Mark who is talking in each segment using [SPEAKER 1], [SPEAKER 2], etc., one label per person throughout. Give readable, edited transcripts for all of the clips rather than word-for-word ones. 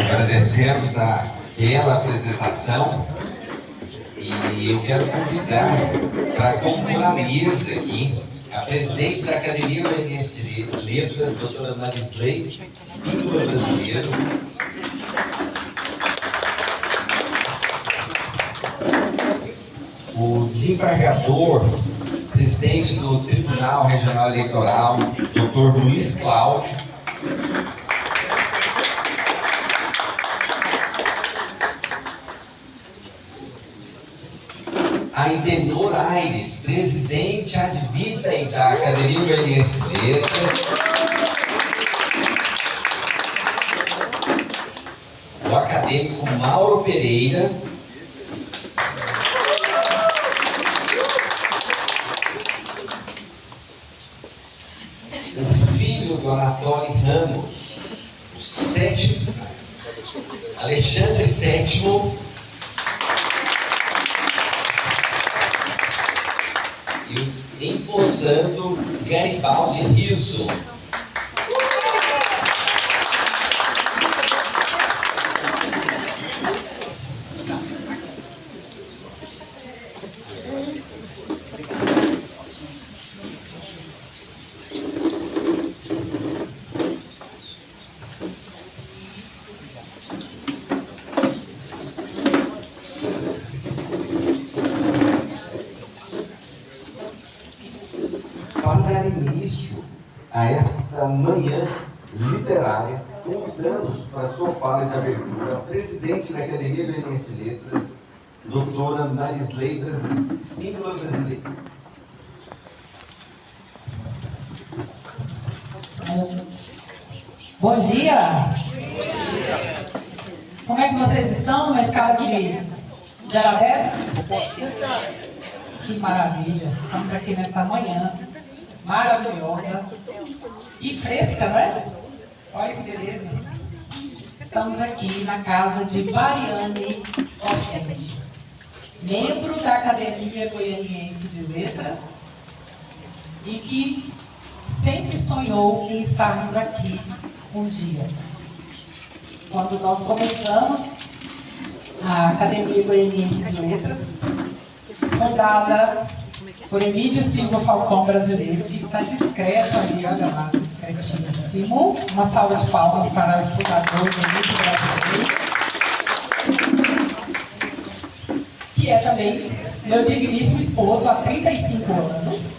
[SPEAKER 1] Agradecemos aquela apresentação e eu quero convidar para compor a mesa aqui a presidente da Academia Goianiense de Letras, doutora Marisley Espíndola Brasileiro. O desembargador, presidente do Tribunal Regional Eleitoral, doutor Luiz Cláudio. A Indenor Aires, presidente ad vitam da Academia Goianiense de Letras. O acadêmico Mauro Pereira. O filho do Anatoly Ramos, o sétimo, Alexandre VII. E empossando Garibaldi Riso. Para dar início a esta manhã literária, convidamos para sua fala de abertura a presidente da Academia Goianiense de Letras, doutora Marisley Espíndola Brasileiro.
[SPEAKER 2] Bom dia! Como é que vocês estão numa escala de 0 a 10? Que maravilha! Estamos aqui nesta manhã maravilhosa e fresca, não é? Olha que beleza! Estamos aqui na casa de Mariane Hortêncio, membro da Academia Goianiense de Letras e que sempre sonhou em estarmos aqui um dia. Quando nós começamos a Academia Goianiense de Letras, fundada por Emílio Silva Falcão Brasileiro, que está discreto ali, olha lá, discretíssimo. Uma salva de palmas para o fundador do Emílio Brasileiro, que é também meu digníssimo esposo há 35 anos.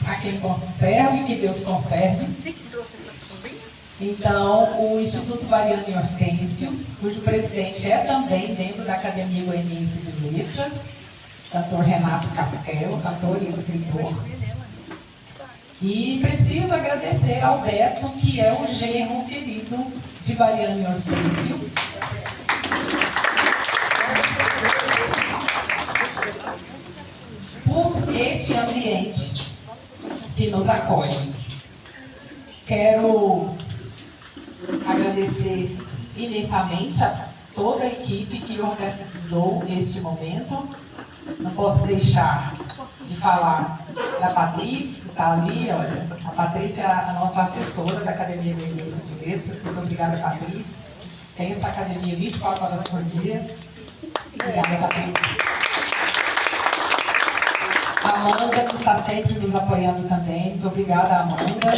[SPEAKER 2] A quem conserve, que Deus conserve. Então, o Instituto Mariane Hortêncio, cujo presidente é também membro da Academia Goianiense de Letras, cantor Renato Castelo, cantor e escritor. E preciso agradecer ao Beto, que é o genro querido de Mariane Hortêncio. Por este ambiente que nos acolhe. Quero agradecer imensamente a toda a equipe que organizou este momento. Não posso deixar de falar da Patrícia, que está ali, olha. A Patrícia é a nossa assessora da Academia Goianiense de Letras. Muito obrigada, Patrícia. Tem essa academia 24 horas por dia. Obrigada, Patrícia. A Amanda, que está sempre nos apoiando também. Muito obrigada, Amanda.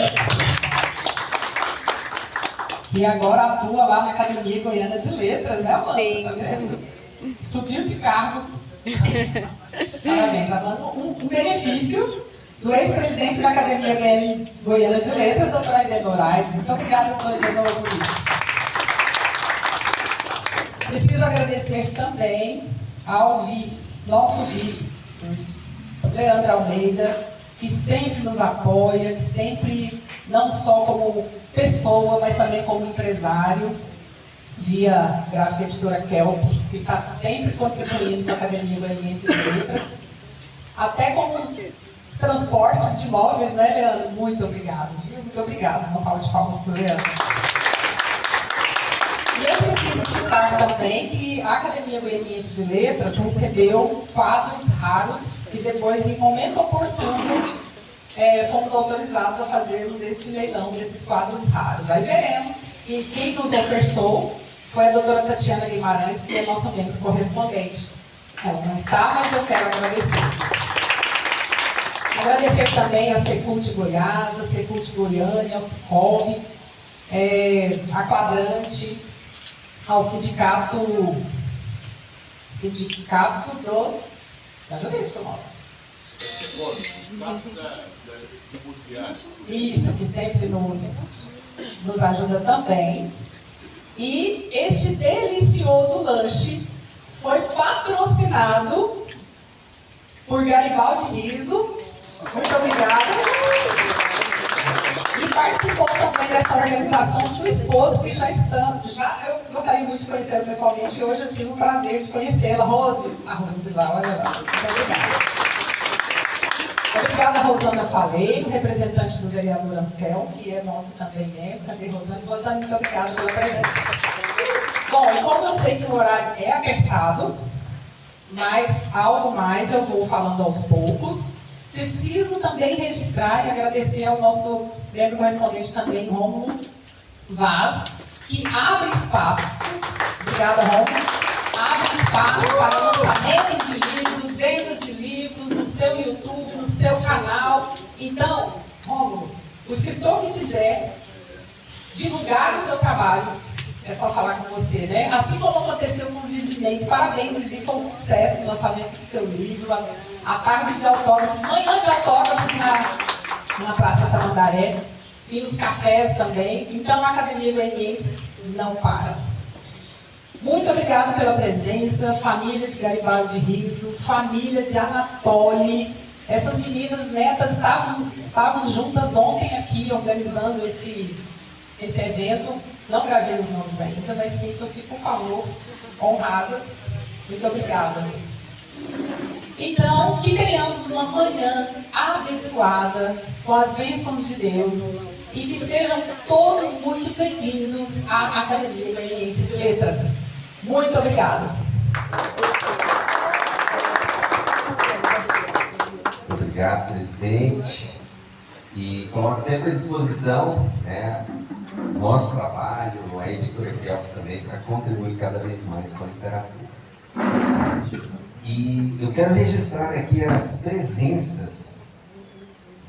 [SPEAKER 2] E agora atua lá na Academia Goiana de Letras, né, Amanda?
[SPEAKER 3] Sim.
[SPEAKER 2] Tá vendo? Subiu de cargo. Parabéns, Amanda. Um benefício do ex-presidente da Academia Goiana de Letras, doutora Indenor Aires. Muito obrigada, doutora Indenor, por isso. Preciso agradecer também ao nosso vice, Leandro Almeida, que sempre nos apoia, que sempre, não só como pessoa, mas também como empresário, via Gráfica Editora Kelps, que está sempre contribuindo com a Academia Goianiense de Letras, até com os transportes de imóveis, né, Leandro? Muito obrigado, viu? Muito obrigado. Uma salva de palmas para o Leandro. E eu preciso citar também que a Academia Goianiense de Letras recebeu quadros raros e depois, em momento oportuno, fomos autorizados a fazermos esse leilão desses quadros raros. Aí veremos E quem nos ofertou foi a doutora Tatiana Guimarães, que é nosso membro correspondente. Ela não está, mas eu quero agradecer. Agradecer também a Secult Goiás, a Secult Goiânia, ao Cicobi, a Quadrante, ao sindicato dos... Já joguei o seu nome. Isso, que sempre nos ajuda também. E este delicioso lanche foi patrocinado por Garibaldi Riso. Muito obrigada. E participou também dessa organização sua esposa, que eu gostaria muito de conhecê-la pessoalmente, e hoje eu tive o prazer de conhecê-la. Rose, a Rose lá, olha lá. Muito obrigada. Obrigada, Rosana Faleiro, representante do vereador Anselmo, que é nosso também membro. Cadê Rosane? Rosane, muito obrigada pela presença. Bom, e como eu sei que o horário é apertado, mas algo mais eu vou falando aos poucos. Preciso também registrar e agradecer ao nosso membro correspondente também, Rômulo Vaz, que abre espaço, obrigada, Rômulo, abre espaço para lançamento de livros, vendas de livros no seu YouTube, no seu canal. Então, Rômulo, o escritor que quiser divulgar o seu trabalho, é só falar com você, né? Assim como aconteceu com o Zizi Mendes. Parabéns, Zizi, foi um sucesso no lançamento do seu livro, a tarde de autógrafos, manhã de autógrafos na Praça Tamandaré, e os cafés também. Então, a Academia Goianiense não para. Muito obrigada pela presença, família de Garibaldi Riso, família de Anatole. Essas meninas netas estavam juntas ontem aqui, organizando esse evento. Não gravei os nomes ainda, mas sintam-se, por favor, honradas. Muito obrigada. Então, que tenhamos uma manhã abençoada, com as bênçãos de Deus, e que sejam todos muito bem-vindos à Academia Goianiense de Letras. Muito obrigada.
[SPEAKER 1] Obrigado, presidente. E coloco sempre à disposição, né, nosso trabalho, a editora Felps também, para contribuir cada vez mais com a literatura. E eu quero registrar aqui as presenças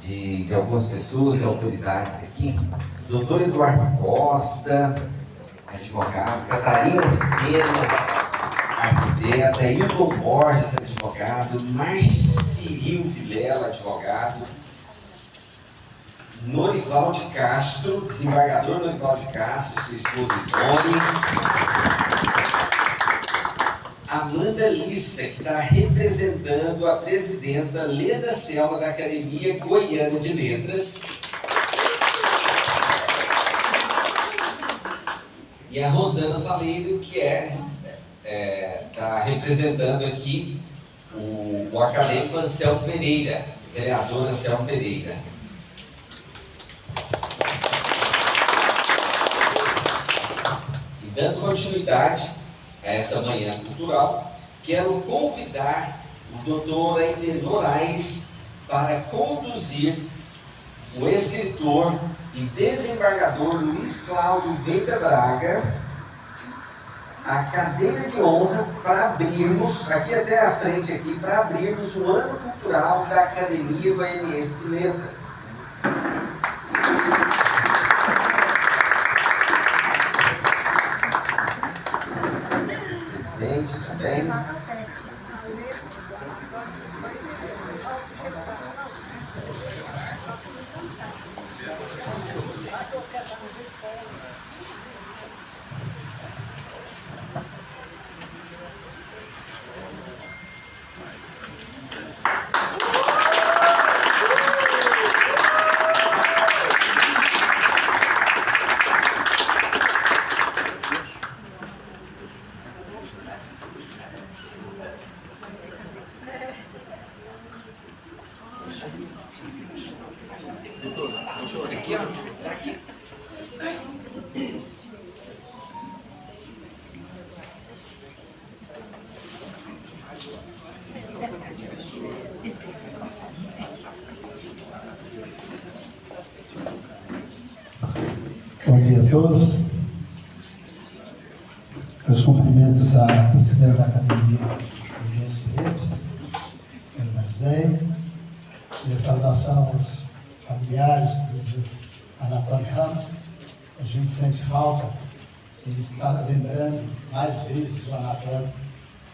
[SPEAKER 1] de algumas pessoas e autoridades aqui. Doutor Eduardo Costa, advogado, Catarina Sena, arquiteta, Hilton Borges, advogado, Marciril Vilela, advogado, Norival de Castro, desembargador Norival de Castro, sua esposa Ivone, Amanda Lissa, que está representando a presidenta Leda Selma da Academia Goiana de Letras, e a Rosana Faleiro, que está representando aqui o acadêmico Anselmo Pereira, vereador Anselmo Pereira. Dando continuidade a essa manhã cultural, quero convidar o doutor Aidenor Aires para conduzir o escritor e desembargador Luiz Cláudio Veiga Braga a cadeira de honra para abrirmos, aqui até a frente aqui, para abrirmos o ano cultural da Academia Goianiense de Letras. Também.
[SPEAKER 3] Bom dia a todos. Meus cumprimentos à presidente da Academia Fluminense, pelo mais velho, e a saudação aos familiares do Anatólio Ramos. A gente sente falta de estar lembrando mais vezes o Anatólio,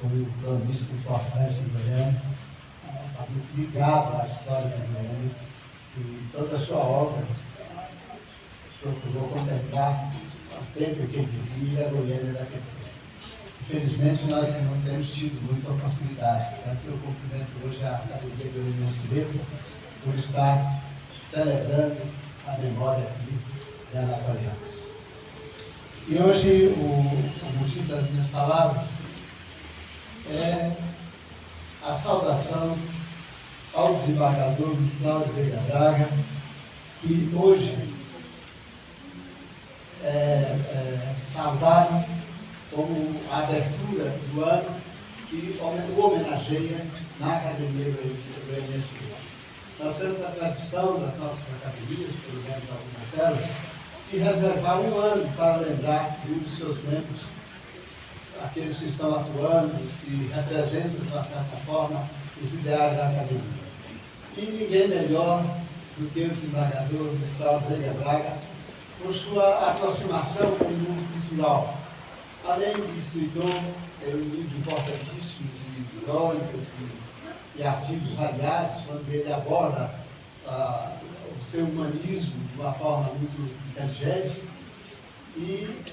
[SPEAKER 3] foi um cronista importante em Goiânia, está muito ligado à história de Goiânia, e toda a sua obra procurou contemplar o tempo que ele vivia a Goiânia daquele tempo. Infelizmente, nós não temos tido muita oportunidade, tanto que eu cumprimento hoje a Academia Goianiense de Letras por estar celebrando a memória aqui de Anatólio Ramos. E hoje o motivo das minhas palavras é a saudação ao desembargador Luiz Cláudio Veiga Braga, que hoje saudado como a abertura do ano que o homenageia na Academia Goianiense. Nós temos a tradição das nossas academias, pelo menos algumas delas, de reservar um ano para lembrar de um dos seus membros, aqueles que estão atuando, os que representam, de uma certa forma, os ideais da academia. E ninguém melhor do que o desembargador Gustavo Veiga Braga, por sua aproximação com o mundo cultural. Além de escritor, é um livro importantíssimo de crônicas e artigos variados, onde ele aborda o seu humanismo de uma forma muito inteligente e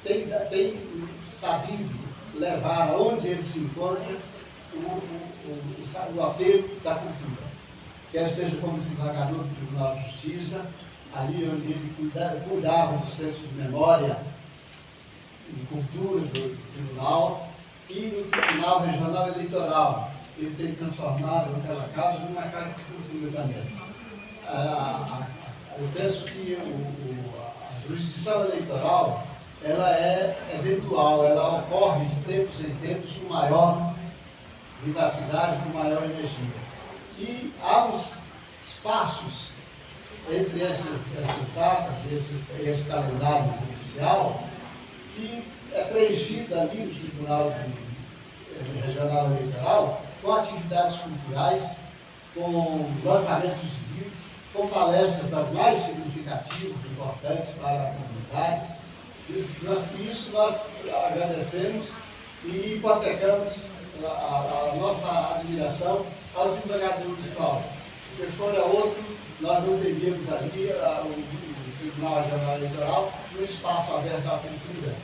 [SPEAKER 3] tem sabido levar aonde ele se encontra o apelo da cultura. Quer seja como desembargador do Tribunal de Justiça, ali onde ele cuidava do Centro de Memória e Cultura do Tribunal, e no Tribunal Regional Eleitoral. Ele tem transformado aquela casa numa casa de cultura também. Eu penso que a jurisdição eleitoral ela é eventual, ela ocorre de tempos em tempos com maior vivacidade, com maior energia. E há uns espaços entre essas datas, esse calendário oficial, que é preenchido ali no Tribunal Regional Eleitoral com atividades culturais, com lançamentos de livros, com palestras das mais significativas, importantes para a comunidade. Isso nós agradecemos e hipotecamos a nossa admiração aos desembargadores Cláudio. Porque fora outro, nós não teríamos ali o Tribunal Regional Eleitoral um espaço aberto à cultura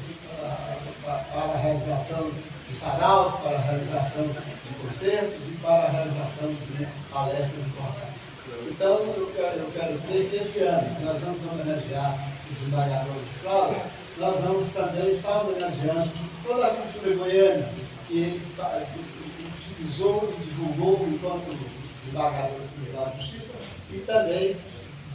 [SPEAKER 3] para a realização de saraus, para a realização de concertos e para a realização de palestras importantes. Então, eu quero crer que esse ano nós vamos homenagear os desembargadores Cláudio, nós vamos também estar homenageando toda a cultura goiana que utilizou e divulgou enquanto desembargador do Tribunal de Justiça e também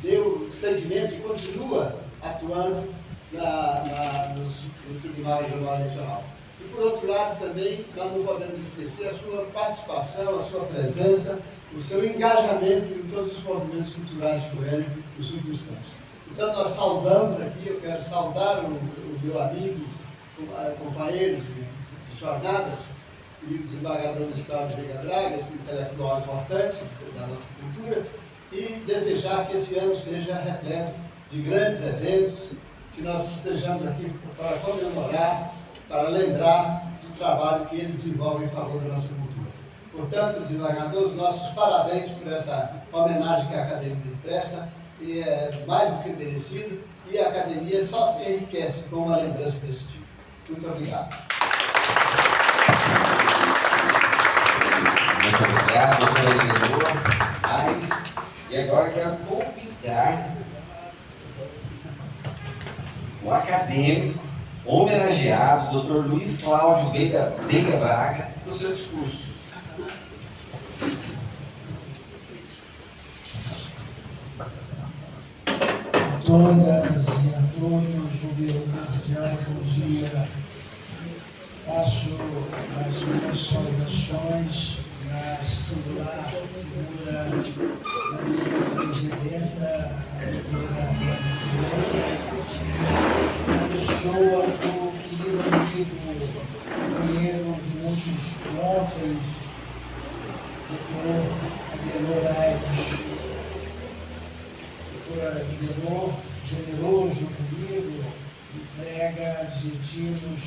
[SPEAKER 3] deu seguimento e continua atuando no Tribunal Regional Eleitoral. E, por outro lado, também, nós não podemos esquecer a sua participação, a sua presença, o seu engajamento em todos os movimentos culturais de Goiânia nos últimos tempos. Então, nós saudamos aqui, eu quero saudar o meu amigo, companheiro de jornadas, e o desembargador do Estado de Veiga Braga, esse intelectual importante da nossa cultura, e desejar que esse ano seja repleto de grandes eventos, que nós estejamos aqui para comemorar, para lembrar do trabalho que eles desenvolvem em favor da nossa cultura. Portanto, desembargador, nossos parabéns por essa homenagem que a Academia presta, e é mais do que merecido, e a Academia só se enriquece com uma lembrança desse tipo. Muito obrigado.
[SPEAKER 1] Muito obrigado, doutor Aires. E agora quero convidar o acadêmico, homenageado, doutor Luiz Cláudio Veiga Braga, para o seu discurso.
[SPEAKER 3] Todas e a todos, o meu cordial bom dia. Faço as minhas saudações na singular figura da minha presidenta, a doutora Maria Zilene, a pessoa do querido
[SPEAKER 4] adjetivos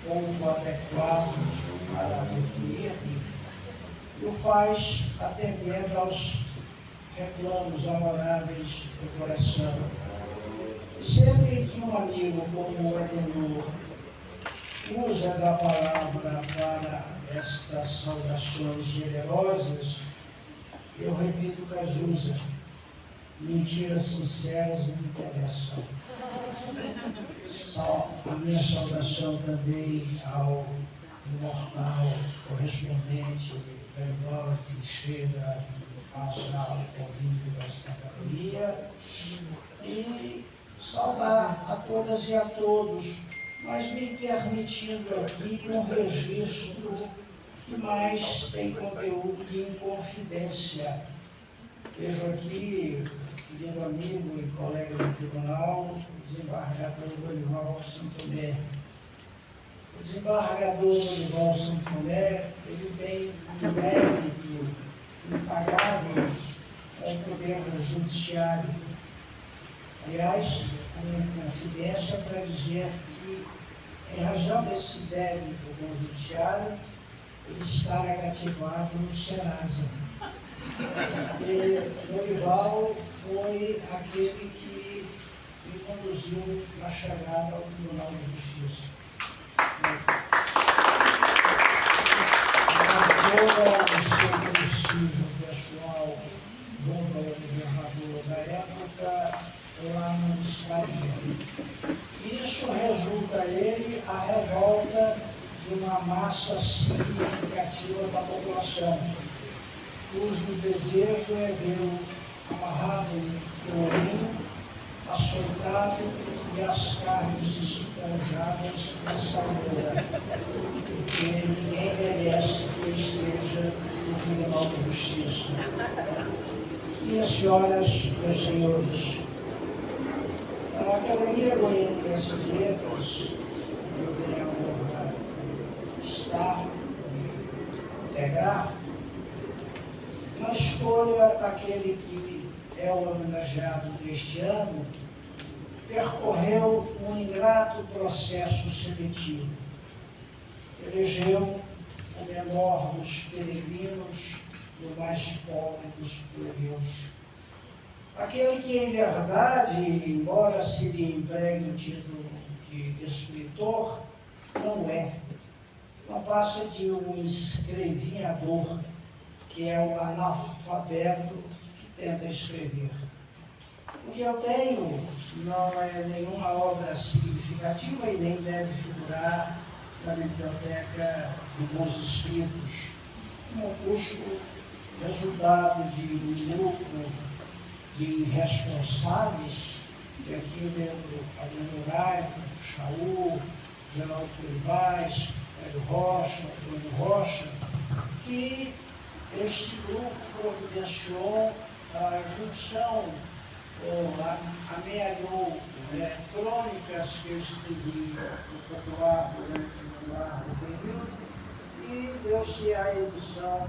[SPEAKER 4] pouco adequados para definir-me, e o faz atendendo aos reclamos amoráveis do coração. Sempre que um amigo como o Edenor usa da palavra para estas saudações generosas, eu repito Cazuza: mentiras sinceras me interessam. A minha saudação também ao imortal correspondente verbal que chega à sala de convívio desta academia, e saudar a todas e a todos, mas me permitindo aqui um registro que mais tem conteúdo de inconfidência. Vejo aqui, querido amigo e colega do tribunal, o desembargador Dorival Santo Tomé. O desembargador Dorival Santo Tomé, ele tem um mérito impagável com o poder judiciário. Aliás, a minha confidência para dizer que, em razão desse débito com o judiciário, ele está negativado no Serasa. E Dorival foi aquele que me conduziu na chegada ao Tribunal de Justiça. Toda o seu prestígio pessoal junto ao governador da época, lá não estaria. Isso resulta ele a revolta de uma massa significativa da população, cujo desejo é vê-lo amarrado no ourinho, açoitado e as carnes esponjadas na salmoura, porque ninguém merece que ele esteja no Tribunal de Justiça. Minhas senhoras e meus senhores, a Academia Goianiense de Letras, eu tenho a honra de estar, de integrar, na escolha daquele que é o homenageado deste ano, percorreu um ingrato processo seletivo. Elegeu o menor dos peregrinos e o mais pobre dos plebeus. Aquele que, em verdade, embora se lhe empregue o título de escritor, não é. Não passa de um escrevinhador, que é o analfabeto que tenta escrever. O que eu tenho não é nenhuma obra significativa e nem deve figurar na biblioteca de bons escritos. Um opúsculo resultado de um grupo de irresponsáveis, e aqui dentro Adriano Moraes, Chaú, Geraldo Curvaz, Hélio Rocha, Antônio Rocha, que este grupo providenciou a junção, amealhou crônicas que eu escrevi no popular durante um largo período, e deu-se a edição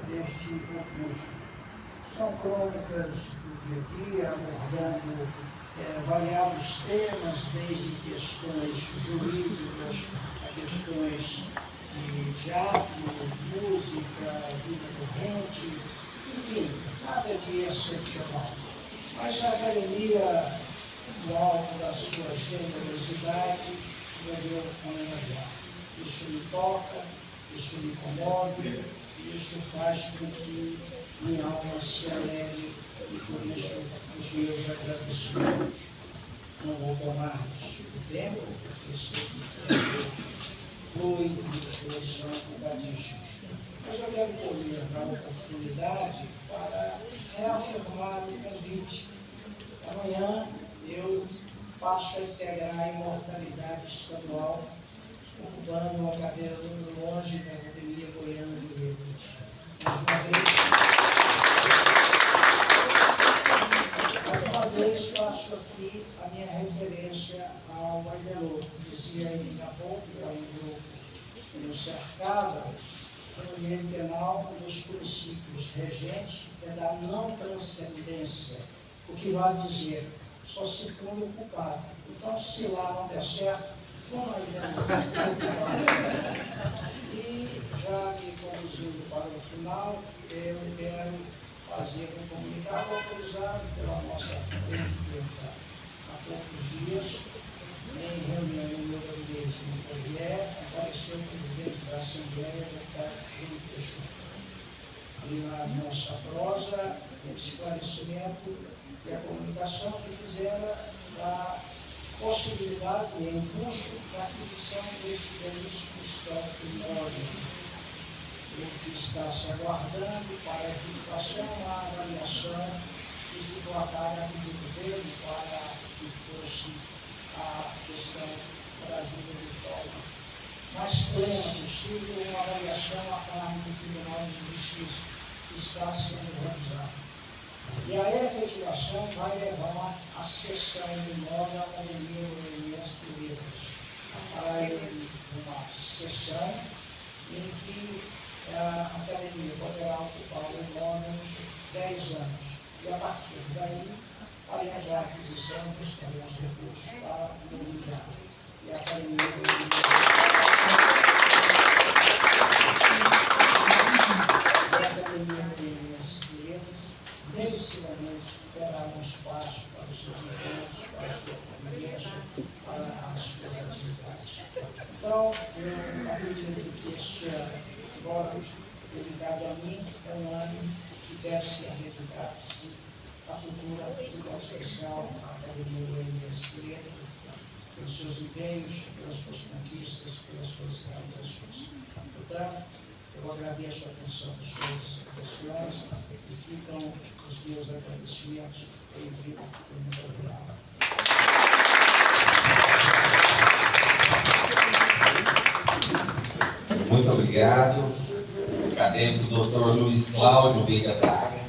[SPEAKER 4] deste opúsculo. São crônicas do dia a dia, abordando variados temas, desde questões jurídicas a questões de teatro, música, vida corrente, enfim, nada de excepcional. Mas a academia, no alto da sua generosidade, resolveu homenagear. Isso me toca, isso me comove, isso faz com que minha alma se alegre, e por isso os meus agradecimentos. Não vou tomar o tempo, porque sei que flui de suas são ocupadíssimos. Mas eu quero aproveitar a oportunidade para reafirmar o convite. Amanhã eu passo a integrar a imortalidade estadual, ocupando uma cadeira número 11 da Academia Goiana de Letras. Mais uma vez faço aqui a minha referência ao Aidelô, que dizia ele na pouco, no cercado, no direito penal, um dos princípios regentes é da não transcendência, o que vai dizer só se põe o culpado. Então, se lá não der certo, como aí dentro? E já me conduzindo para o final, eu quero fazer um comunicado autorizado pela nossa presidenta há poucos dias, em reunião no meu gabinete no TRE, apareceu o presidente da Assembleia, deputado Júlio Peixoto. E na nossa prosa, o esclarecimento e a comunicação que fizeram da possibilidade e impulso da aquisição deste belíssimo histórico imóvel, o que está se aguardando para a edificação, a avaliação que ficou a cargo do pedido dele para que fosse a questão trazida de forma mais plena possível, uma avaliação a cargo do Tribunal de Justiça que está sendo realizada. E a efetivação vai levar a cessão do imóvel à Academia Goianiense de Letras. Para ele, uma sessão em que a Academia poderá ocupar o imóvel 10 anos. E a partir daí, faremos a aquisição dos terrenos recursos para mobilizar. E a Academia Goianiense de Letras merecidamente terá um espaço para os seus encontros, para a sua convivência, para as suas atividades. Então, eu acredito que este ano, agora dedicado a mim, é um ano que deve ser dedicado, sim, à cultura, e ao especial à Academia Goianiense de Letras, pelos seus empenhos, pelas suas conquistas, pelas suas realizações. Portanto, eu agradeço a atenção dos senhores e senhoras e ficam os meus agradecimentos e digo muito obrigado.
[SPEAKER 1] Muito obrigado, acadêmico Dr. Luiz Cláudio Veiga Braga,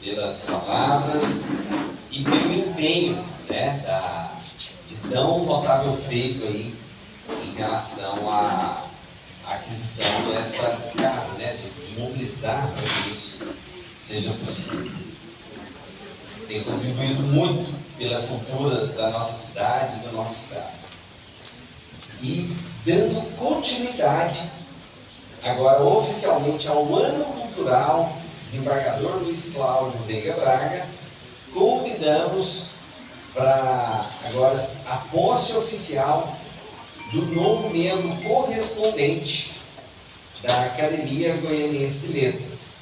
[SPEAKER 1] pelas palavras e pelo empenho, né, de tão notável feito aí em relação à aquisição dessa casa, né, de mobilizar para que isso seja possível. Tem contribuído muito pela cultura da nossa cidade e do nosso estado. E dando continuidade, agora oficialmente, ao Ano Cultural Desembargador Luiz Cláudio Veiga Braga, convidamos para agora a posse oficial do novo membro correspondente da Academia Goianiense de Letras.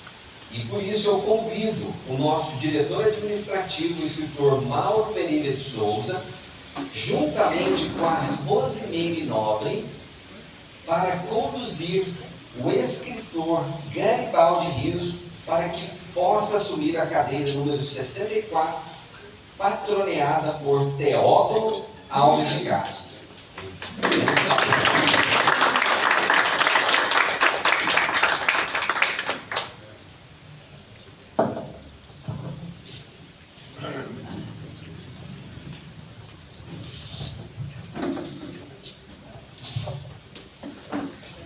[SPEAKER 1] E por isso eu convido o nosso diretor administrativo, o escritor Mauro Pereira de Souza, juntamente com a Rosimeire Nobre, para conduzir o escritor Garibaldi Riso para que possa assumir a cadeira número 64, patroneada por Teódulo Alves de Castro.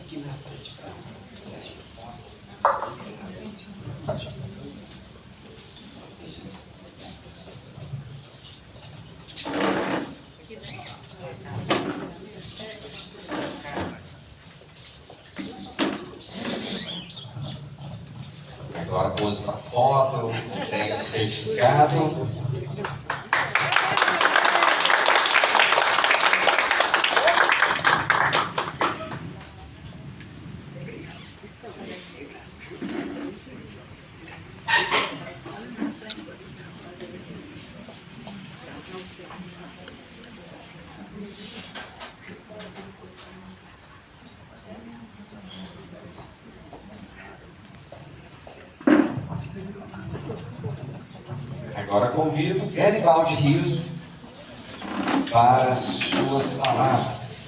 [SPEAKER 1] Aqui na frente, tá? Sérgio, foto. Aqui na frente. Agora pose para foto, entrega o certificado. Agora convido Garibaldi Riso para as suas palavras.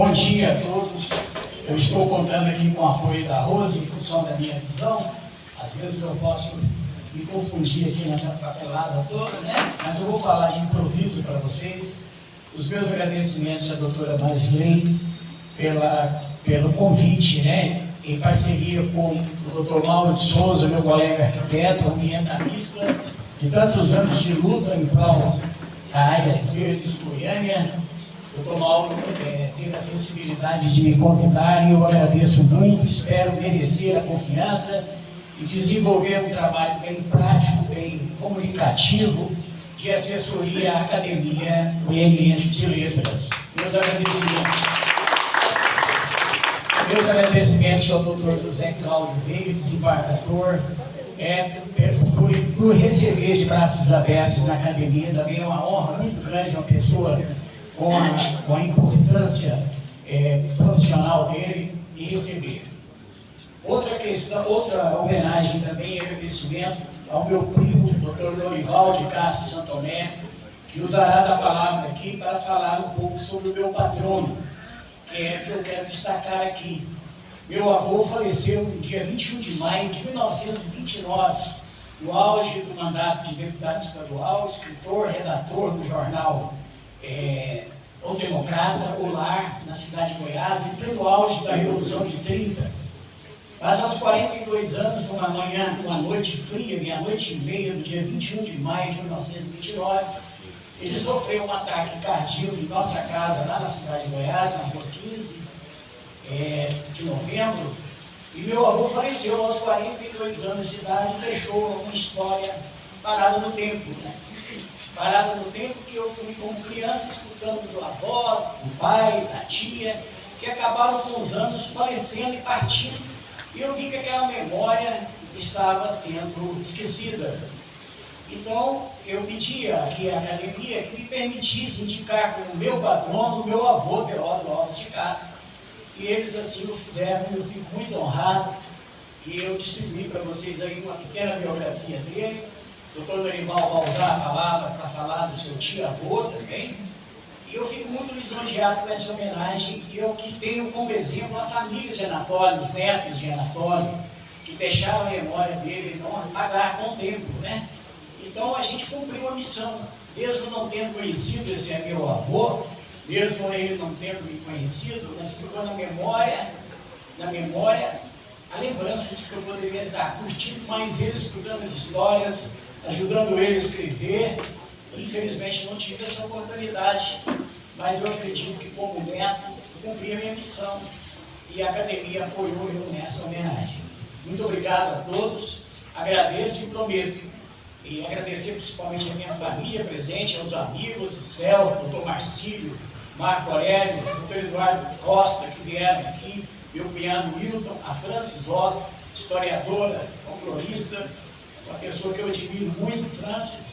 [SPEAKER 5] Bom dia a todos. Eu estou contando aqui com o apoio da Rose em função da minha visão. Às vezes eu posso me confundir aqui nessa papelada toda, né? Mas eu vou falar de improviso para vocês. Os meus agradecimentos à doutora Marisley pelo convite, né? Em parceria com o Dr. Mauro de Souza, meu colega arquiteto, ambientalista, de tantos anos de luta em prol da Áreas Verdes de Goiânia. O Dr. Mauro teve a sensibilidade de me convidar e eu agradeço muito, espero merecer a confiança e desenvolver um trabalho bem prático, bem comunicativo, de assessoria à Academia Goianiense de Letras. Meus agradecimentos ao Dr. José Cláudio Veiga, desembargador, por receber de braços abertos na academia. Também é uma honra muito grande, uma pessoa com a importância profissional dele, e receber. Outra homenagem também e agradecimento ao meu primo, Dr. Norival de Castro Santomé, que usará da palavra aqui para falar um pouco sobre o meu patrono, que eu quero destacar aqui. Meu avô faleceu no dia 21 de maio de 1929, no auge do mandato de deputado estadual, escritor, redator do jornal O Democrata, O Lar, na cidade de Goiás, em pleno auge da Revolução de 30. Mas aos 42 anos, numa noite fria, meia-noite e meia, do dia 21 de maio de 1929, ele sofreu um ataque cardíaco em nossa casa, lá na cidade de Goiás, na rua 15 de novembro, e meu avô faleceu aos 42 anos de idade e deixou uma história parada no tempo, né? Parada no tempo que eu fui como criança escutando do avó, do pai, da tia, que acabaram com os anos falecendo e partindo. E eu vi que aquela memória estava sendo esquecida. Então, eu pedi aqui à academia que me permitisse indicar como meu patrono o meu avô, Deódoto Alves de Castro. E eles assim o fizeram, e eu fico muito honrado. E eu distribuí para vocês aí uma pequena biografia dele. O Dr. Norival vai usar a palavra para falar do seu tio-avô também. E eu fico muito lisonjeado com essa homenagem, e eu que tenho como exemplo a família de Anatólio, os netos de Anatólio, que deixaram a memória dele não apagar com o tempo, né? Então a gente cumpriu a missão, mesmo não tendo conhecido esse meu avô, mesmo ele não tendo me conhecido, mas ficou na memória, a lembrança de que eu poderia estar curtindo mais ele, escutando as histórias, ajudando ele a escrever. Infelizmente não tive essa oportunidade, mas eu acredito que como neto cumpri a minha missão e a academia apoiou eu nessa homenagem. Muito obrigado a todos, agradeço e prometo, e agradecer principalmente a minha família presente, aos amigos, o Celso, o Dr. Marcílio, Marco Aurélio, o Dr. Eduardo Costa, que vieram aqui, meu cunhado Wilton, a Francis Otto, historiadora, folclorista, uma pessoa que eu admiro muito, Francis.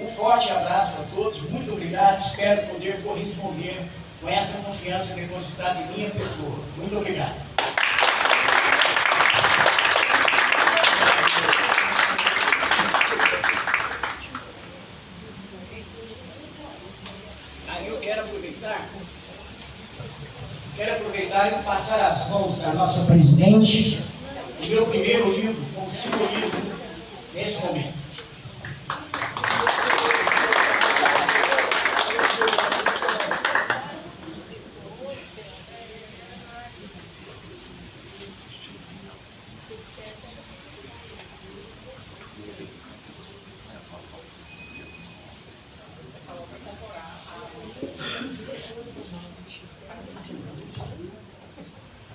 [SPEAKER 5] Um forte abraço a todos, muito obrigado, espero poder corresponder com essa confiança depositada em minha pessoa. Muito obrigado. Aí eu quero aproveitar e passar as mãos da nossa presidente, o meu primeiro livro, com simbolismo, nesse momento.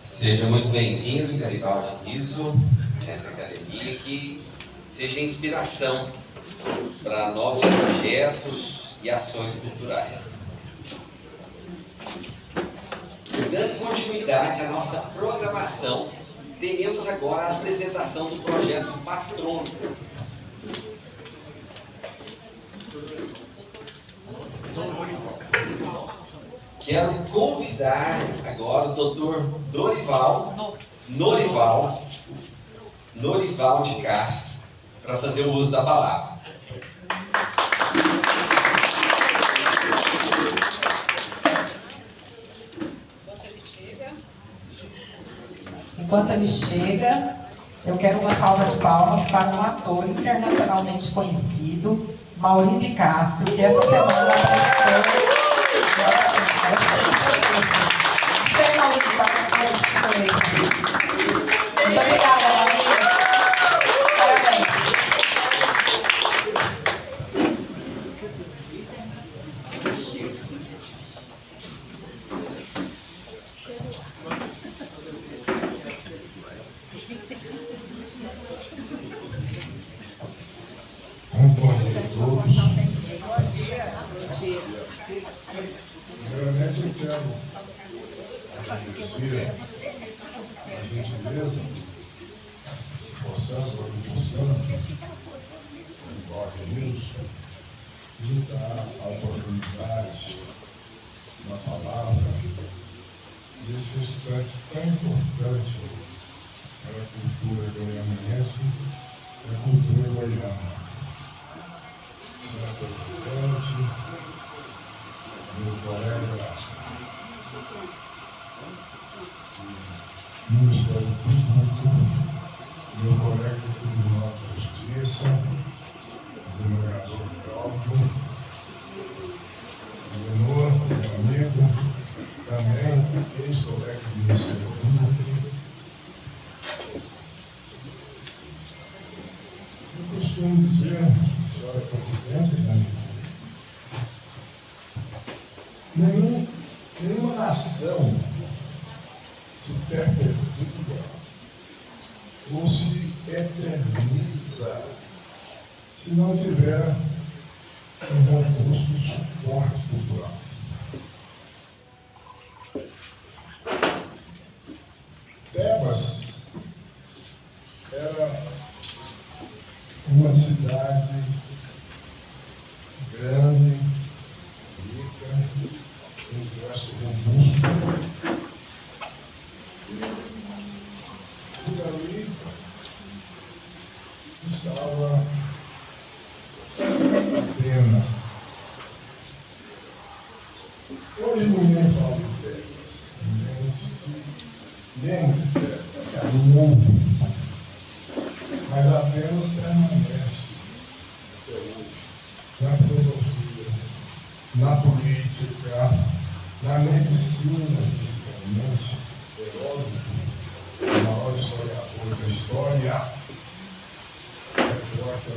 [SPEAKER 1] Seja muito bem-vindo, Garibaldi Riso, nessa academia, que seja inspiração para novos projetos e ações culturais. Dando continuidade à nossa programação, teremos agora a apresentação do projeto Patrono. Quero convidar agora o Dr. Norival de Castro para fazer o uso da palavra.
[SPEAKER 2] Enquanto ele chega, eu quero uma salva de palmas para um ator internacionalmente conhecido, Maurício de Castro, que essa semana apresentou. Maurício, muito obrigada, Maurício. Parabéns.
[SPEAKER 6] Muito bom dia a todos. Primeiramente, eu quero agradecer a gentileza, forçando, do Blog News, de dar a oportunidade, uma palavra, nesse instante tão importante para a cultura goianiense e a cultura goiana. Senhor presidente, meu colega Ministério Público, meu colega do Tribunal de Justiça, desembargador Cláudio, Lenor, meu amigo, também ex-colega do Ministério Público. Eu costumo dizer, senhora presidente, nenhuma nação se perpetua ou se eterniza se não tiver um robusto suporte cultural. Tebas era uma cidade grande, rica, um exército robusto. E ali estava Atenas. Hoje ninguém fala de Tebas, ninguém se lembra de Tebas, é um novo. Mas Atenas permanece até hoje na filosofia, na política, na medicina, principalmente. Heródoto, o maior historiador da história, reporta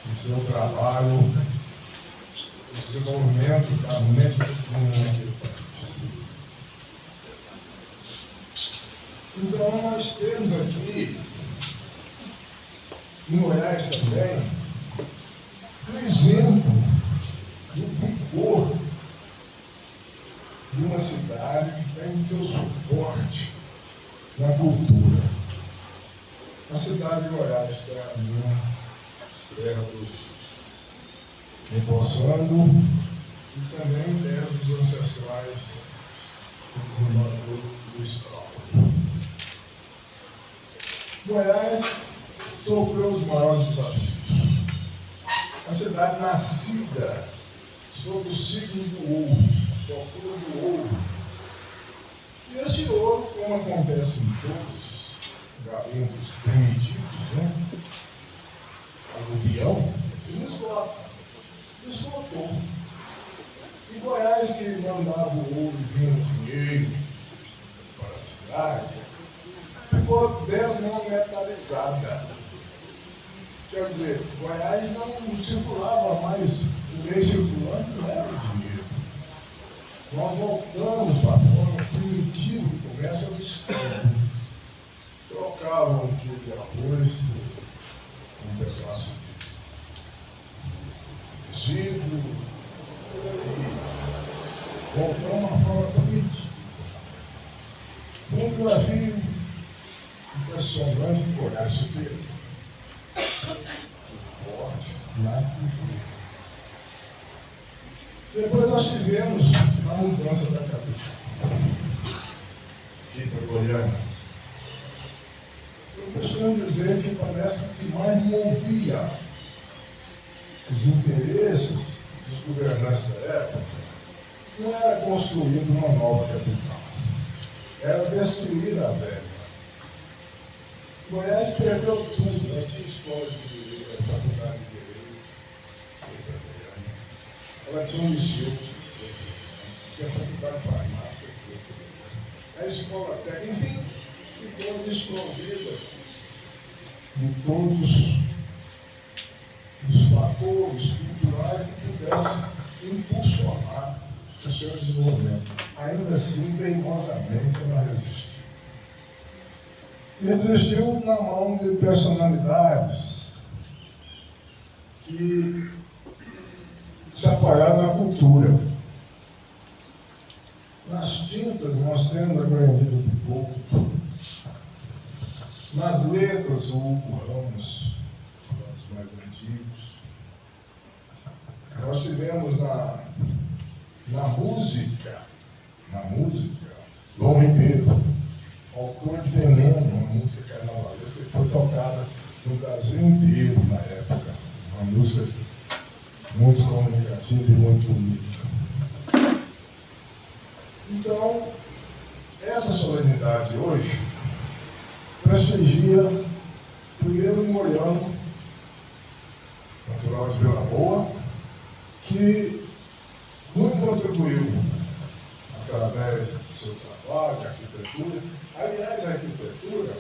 [SPEAKER 6] o seu trabalho, o desenvolvimento da medicina naquele país. Então, nós temos aqui, em Goiás também, um exemplo do vigor de uma cidade que tem seu suporte na cultura. A cidade de Goiás tem a minha terras reforçando e também terras dos ancestrais do desembargador Luiz Cláudio. Goiás sofreu os maiores desafios. A cidade nascida sob o signo do ouro, procura do ouro. E esse ouro, como acontece em todos os garimpos primitivos, né? Aluvião, ele esgotou. E Goiás, que mandava o ouro e vinha o dinheiro para a cidade, ficou 10 mãos metalizada. Quer dizer, Goiás não circulava mais, o meio circulante não era o dinheiro. Nós voltamos para a forma primitiva que começa no escambo. Trocavam um quilo de arroz por um pedaço de tecido, por aí. Voltamos à forma primitiva. Um desafio impressionante que Goiás teve. Na cultura. Depois nós tivemos a mudança da capital aqui para Goiânia. Eu costumo dizer que parece que o que mais movia os interesses dos governantes da época não era construir uma nova capital, era destruir a velha. Goiás perdeu tudo, né? Tinha escola de direito, faculdade de direito, ela tinha um liceu, tinha faculdade de farmácia, a escola técnica, enfim, ficou desprovida de todos os fatores culturais que pudessem impulsionar o seu desenvolvimento. Ainda assim, teimosamente, ela resistiu. E resistiu na mão de personalidades que se apoiaram na cultura. Nas tintas, nós temos a Grandida do Couto. Nas letras, o Hugo Ramos, os mais antigos. Nós tivemos na música, João Ribeiro, autor de Veneno, uma música carnavalesca que foi tocada no Brasil inteiro na época. Uma música muito comunicativa e muito bonita. Então, essa solenidade hoje prestigia primeiro um goiano, natural de Vila Boa, que muito contribuiu através do seu trabalho, de arquitetura. Aliás, a arquitetura,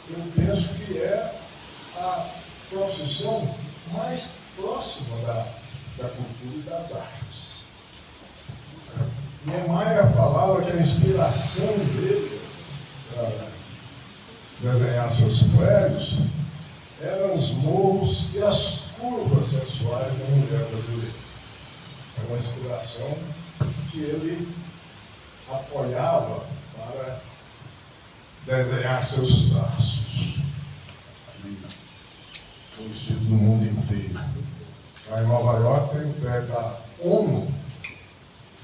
[SPEAKER 6] eu penso que é a profissão mais próxima da cultura e das artes. Niemeyer falava que a inspiração dele para desenhar seus prédios eram os morros e as curvas sensuais da mulher brasileira. É uma inspiração que ele apoiava para desenhar seus traços, que conhecido no mundo inteiro. Lá em Nova York tem o prédio da ONU,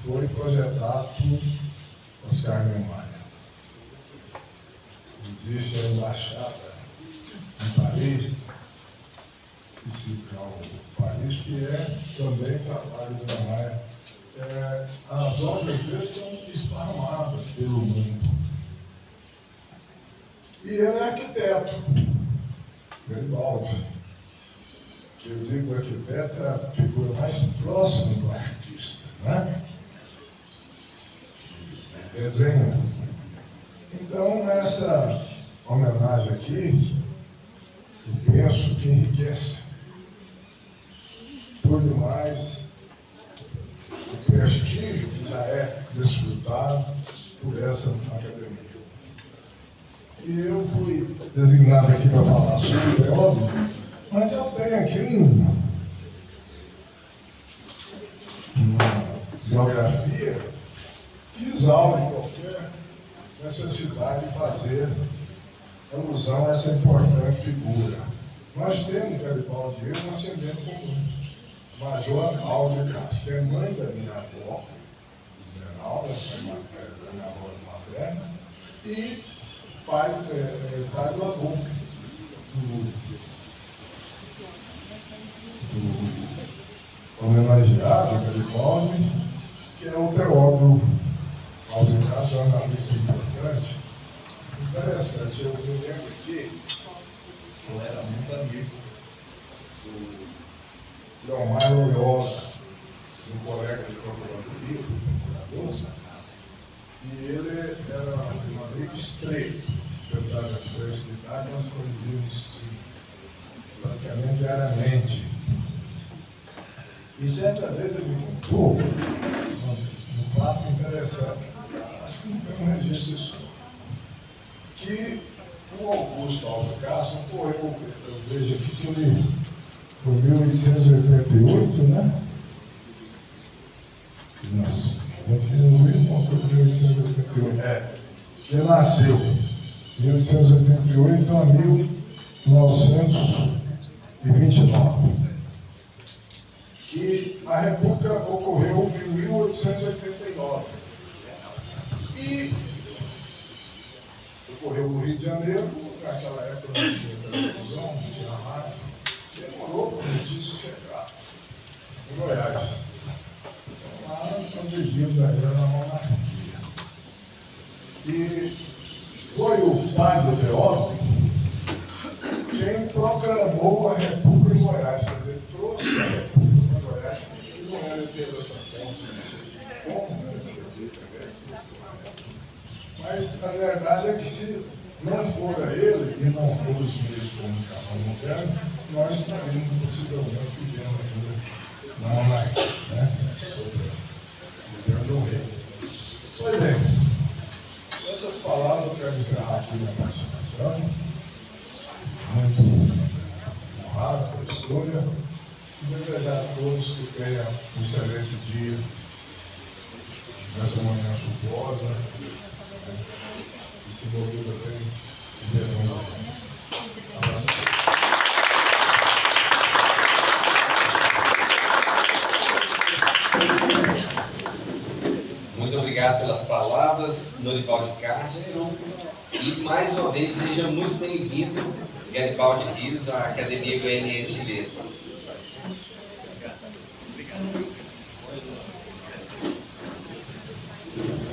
[SPEAKER 6] foi projetado por Oscar Niemeyer. Existe a embaixada em Paris, esqueci qual o país, que é também trabalho de Niemeyer. As obras dele são esparramadas pelo mundo. E ele é arquiteto, Garibaldi, que eu digo arquiteto é a figura mais próxima do artista, né? Desenha. Então, essa homenagem aqui, eu penso que enriquece por demais o prestígio que já é desfrutado por essa academia. E eu fui designado aqui para falar sobre o óbvio, mas eu tenho aqui uma biografia que exaure qualquer necessidade de fazer alusão a essa importante figura. Nós temos, Garibaldi e eu, um ascendente comum. Major Aldo Castro, que é mãe da minha avó, Esmeralda, da minha avó materna, e pai do avô, do homenageado Garibaldi, que é o Teófilo Aldo Castro, jornalista importante. Interessante, eu me lembro que eu era muito amigo do Leomar Loyola, um colega de procuradoria, procurador, e ele era um amigo estreito, apesar da diferença de idade, nós convivemos praticamente diariamente. E certa vez ele me contou um fato interessante, acho que não tem um registro histórico, que o Augusto Aldo Castro ocorreu, eu vejo aqui que ele foi em 1888, né? Nossa, eu fiz um irmão que foi em 1888. Ele nasceu em 1888 a 1929. E a República ocorreu em 1889. E ocorreu no Rio de Janeiro, naquela época não tinha televisão, não tinha rádio, demorou para a notícia chegar em Goiás. Então, lá nós vivíamos ainda na monarquia. E foi o pai do Teófilo Mas a verdade é que se não for ele e não for os meios de comunicação modernos, nós estaremos possivelmente vivendo ainda na monarquia, né? Sobre o governo do rei. Pois bem, essas palavras eu quero encerrar aqui minha participação. Muito honrado com a escolha. E desejar a todos que tenham um excelente dia nessa manhã chuvosa. Que simboliza bem o verão da manhã. Abraço.
[SPEAKER 1] Muito obrigado pelas palavras, Norivaldo Castro. E mais uma vez, seja muito bem-vindo, Garibaldi Rios, à Academia Goianiense de Letras.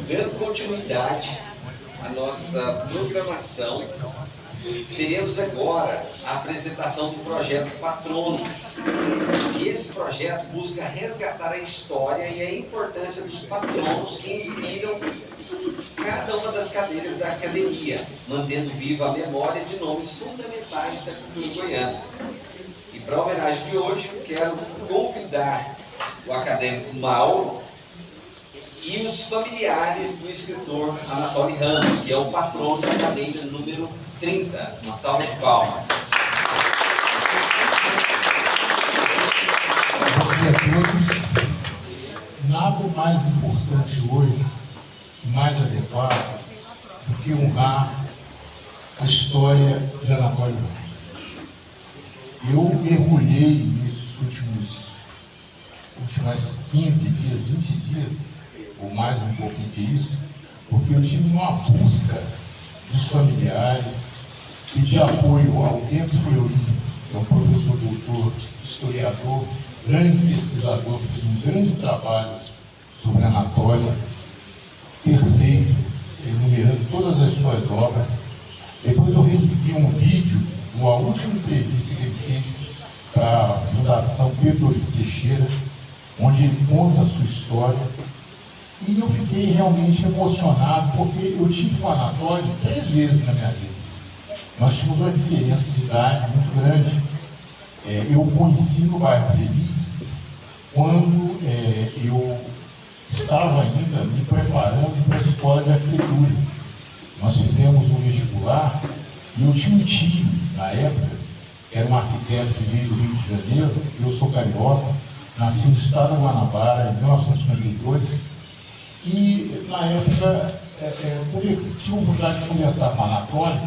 [SPEAKER 1] Dando continuidade à nossa programação, teremos agora a apresentação do projeto Patronos. E esse projeto busca resgatar a história e a importância dos patronos que inspiram cada uma das cadeiras da academia, mantendo viva a memória de nomes fundamentais da cultura goiana. E para a homenagem de hoje, eu quero convidar o acadêmico Mauro e os familiares do escritor Anatoly Ramos, que é o patrono da cadeira número 30. Uma salva de palmas.
[SPEAKER 7] Bom dia a todos. Nada mais importante hoje, mais adequado, do que honrar a história de Anatoly Ramos. Eu mergulhei nesses últimas 15 dias, 20 dias, ou mais um pouquinho que isso, porque eu tive uma busca dos familiares e de apoio ao Bento Fleury, que é um professor doutor, historiador, grande pesquisador, que fez um grande trabalho sobre a Anatólia, perfeito, enumerando todas as suas obras. Depois eu recebi um vídeo, uma última entrevista que ele fez para a Fundação Pedro Teixeira, onde ele conta a sua história. E eu fiquei realmente emocionado, porque eu tive com a Anatólia 3 vezes na minha vida. Nós tínhamos uma diferença de idade muito grande. Eu o conheci no Bairro Feliz, quando eu estava ainda me preparando para a escola de arquitetura. Nós fizemos um vestibular e eu tinha um tio, na época, que era um arquiteto que veio do Rio de Janeiro. Eu sou carioca, nasci no estado da Guanabara, em 1952. E, na época, tive a oportunidade de conversar com a Anatólia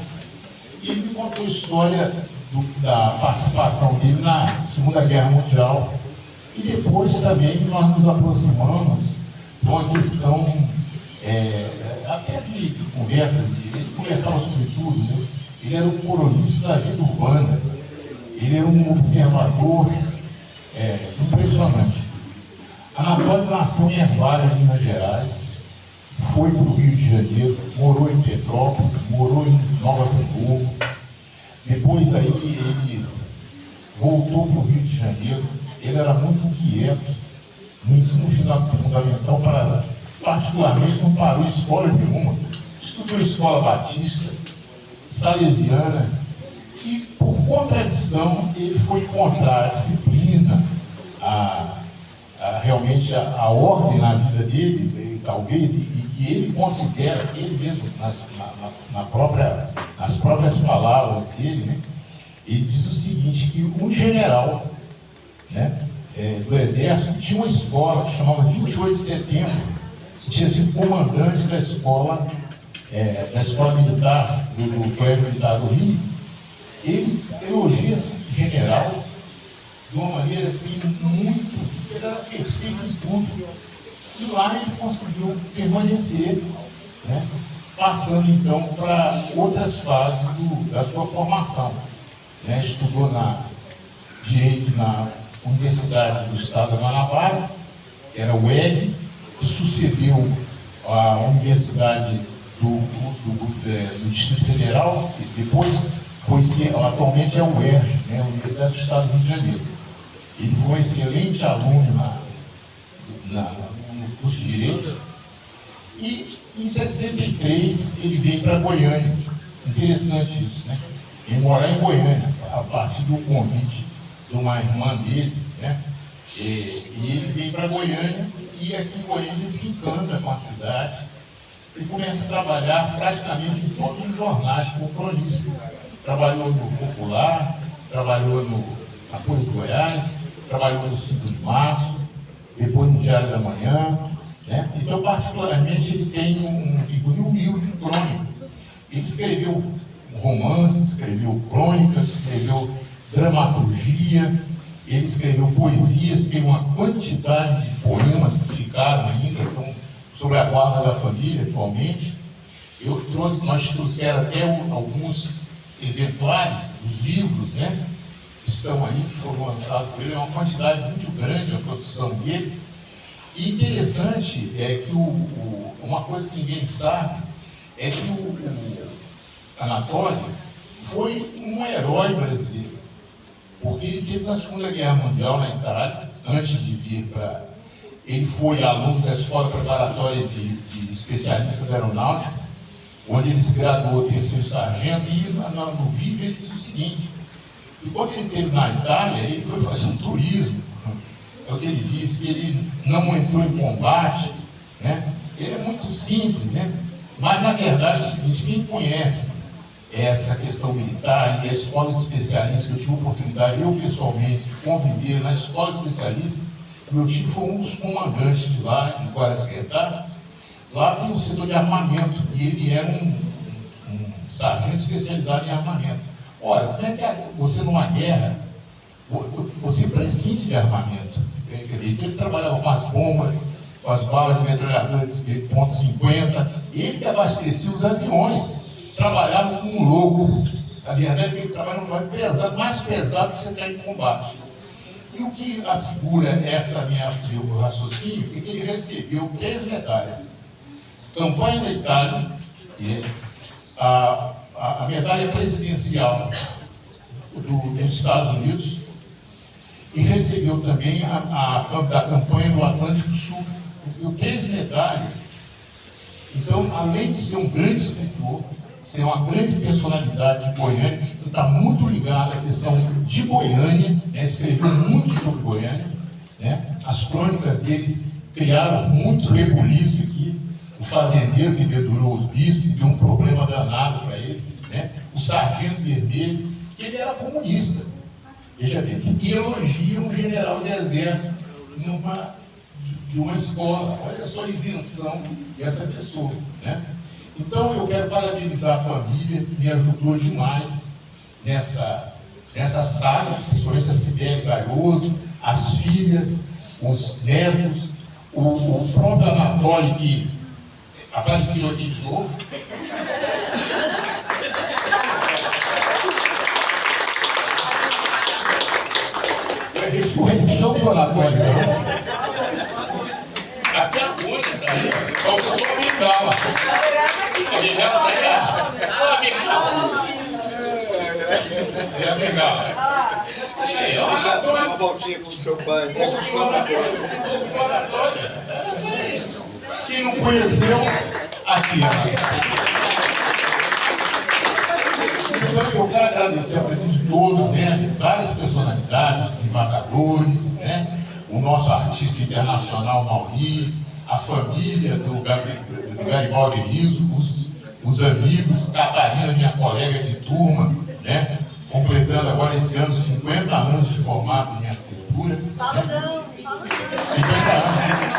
[SPEAKER 7] e ele me contou a história da participação dele na Segunda Guerra Mundial. E depois também nós nos aproximamos de uma questão, até de conversa, ele conversava sobre tudo, né? Ele era um coronista da vida urbana, ele era um observador impressionante. Anatoly nasceu em Ervalha, Minas Gerais, foi para o Rio de Janeiro, morou em Petrópolis, morou em Nova Friburgo. Depois aí ele voltou para o Rio de Janeiro. Ele era muito inquieto no ensino fundamental, particularmente não parou em escola nenhuma. Estudou em escola batista, salesiana, e por contradição ele foi encontrar a disciplina, realmente a ordem na vida dele, talvez, e que ele considera, ele mesmo, nas próprias palavras dele, né, ele diz o seguinte, que um general, né, do Exército, que tinha uma escola que chamava 28 de Setembro, que tinha sido comandante da escola militar, do Colégio Militar do Rio. Ele elogia esse general de uma maneira assim, muito, ele era perfeito em tudo. E lá ele conseguiu permanecer, né, passando então para outras fases da sua formação. Né, estudou Direito na Universidade do Estado da Guanabara, era o ED, sucedeu a Universidade do Distrito Federal, que depois atualmente é o UERJ, né, a Universidade do Estado do Rio de Janeiro. Ele foi um excelente aluno no curso de Direito E em 63 ele veio para Goiânia. Interessante isso, né? Ele morar em Goiânia, a partir do convite de uma irmã dele, né? E ele veio para Goiânia, e aqui em Goiânia ele se encanta com a cidade e começa a trabalhar praticamente em todos os jornais como cronista. Trabalhou no Popular, trabalhou na Folha de Goiás, trabalhou no 5 de Março, depois no Diário da Manhã, né? Então, particularmente, ele tem um livro de crônicas. Ele escreveu romances, escreveu crônicas, escreveu dramaturgia, ele escreveu poesias, tem uma quantidade de poemas que ficaram ainda, estão sobre a guarda da família atualmente. Nós trouxemos até alguns exemplares dos livros, né, que estão aí, que foram lançados por ele, é uma quantidade muito grande a produção dele. E interessante é que uma coisa que ninguém sabe é que o Anatólio foi um herói brasileiro, porque ele teve na Segunda Guerra Mundial na Itália, antes de vir para... Ele foi aluno da Escola Preparatória de Especialista da Aeronáutica, onde ele se graduou terceiro sargento, e no vídeo ele diz o seguinte, que quando ele esteve na Itália, ele foi fazer um turismo. É o que ele disse, que ele não entrou em combate, né? Ele é muito simples, né? Mas na verdade é o seguinte, quem conhece essa questão militar e a escola de especialistas, que eu tive a oportunidade, eu pessoalmente, de conviver na escola de especialistas, meu tio foi um dos comandantes de lá, de Guaratinguetá, lá tem um setor de armamento, e ele era um sargento especializado em armamento. Ora, como é que você numa guerra, você prescinde de armamento? Então ele trabalhava com as bombas, com as balas de metralhadora de ponto .50, ele que abastecia os aviões, trabalhava com um louco. A verdade é que ele trabalha num trabalho pesado, mais pesado que você está em combate. E o que assegura meu raciocínio é que ele recebeu 3 medalhas. Campanha da Itália, a medalha presidencial dos Estados Unidos, e recebeu também da campanha do Atlântico Sul. Recebeu 3 medalhas. Então, além de ser um grande escritor, ser uma grande personalidade de Goiânia, está muito ligado à questão de Goiânia, né? Escreveu muito sobre Goiânia, né? As crônicas deles criaram muito rebuliço aqui. O fazendeiro que dedurou os bispos, deu um problema danado para ele, né? O sargento vermelho, que ele era comunista. Veja bem, e elogia um general de exército de uma escola. Olha só a isenção dessa pessoa, né? Então eu quero parabenizar a família, que me ajudou demais nessa saga, principalmente a Sibeli Gaioso, as filhas, os netos, o próprio Anatólio, que apareceu aqui de novo. A ressurreição do Anatólio, até a Mônica está aí, falta só a bengala. A bengala está aí, olha a bengala. É a bengala. Aí, olha uma voltinha com o seu pai. Quem não conheceu, aqui. Então, eu quero agradecer a presença de todos, né? Várias personalidades, embargadores, né? O nosso artista internacional Mauri, a família do Garibaldi Riso, os amigos, Catarina, minha colega de turma, né? Completando agora esse ano 50 anos de formato em arquitetura. Né? 50 anos.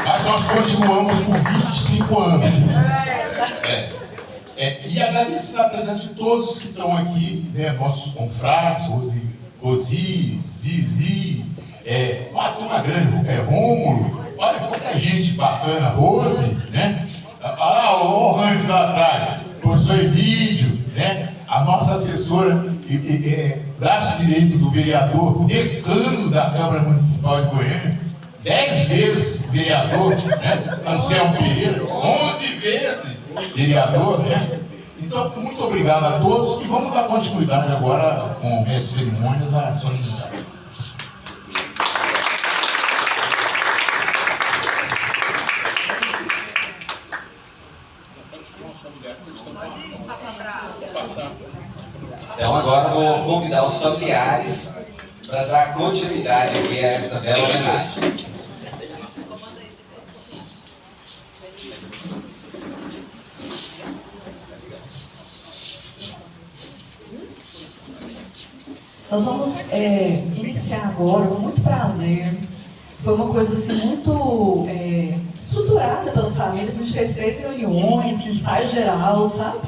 [SPEAKER 7] Mas nós continuamos por 25 anos. E agradecer a presença de todos que estão aqui, né? Nossos confrades, Rosi, Zizi, uma turma grande, Rômulo, olha quanta gente bacana, Rose, né? Olha lá o Hans lá atrás, o professor Emílio, né? A nossa assessora, braço direito do vereador, decano da Câmara Municipal de Goiânia, 10 vezes vereador, né? Anselmo Pereira, 11 vezes vereador, né? Então, muito obrigado a todos e vamos dar continuidade agora com o mestre de cerimônias à solenidade.
[SPEAKER 1] Então agora vou convidar os familiares para dar continuidade aqui a essa bela homenagem.
[SPEAKER 8] Nós vamos iniciar agora com muito prazer. Foi uma coisa assim muito estruturada pela família. A gente fez 3 reuniões, ensaio geral, sabe?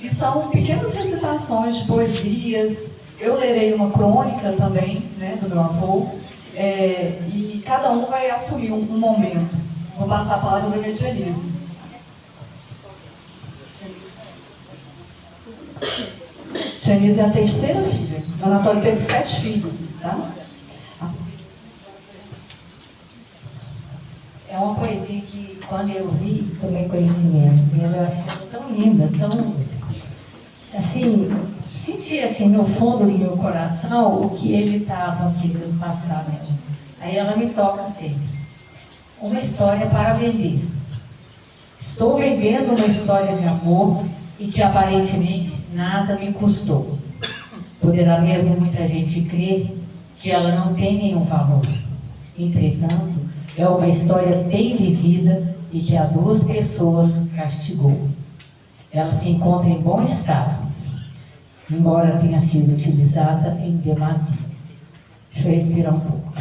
[SPEAKER 8] E são pequenas recitações de poesias. Eu lerei uma crônica também, né, do meu avô. E cada um vai assumir um momento. Vou passar a palavra para a Medianize. Janice é a terceira filha. O Anatólio teve 7 filhos, tá?
[SPEAKER 9] É uma poesia que, quando eu vi, tomei conhecimento. E eu achei tão linda, tão... Assim, senti assim, no fundo do meu coração, o que ele estava querendo passar, né? Aí ela me toca sempre. Uma história para vender. Estou vendendo uma história de amor e que aparentemente nada me custou. Poderá mesmo muita gente crer que ela não tem nenhum valor. Entretanto, é uma história bem vivida e que a 2 pessoas castigou. Ela se encontra em bom estado, embora tenha sido utilizada em demasia. Deixa eu respirar um pouco.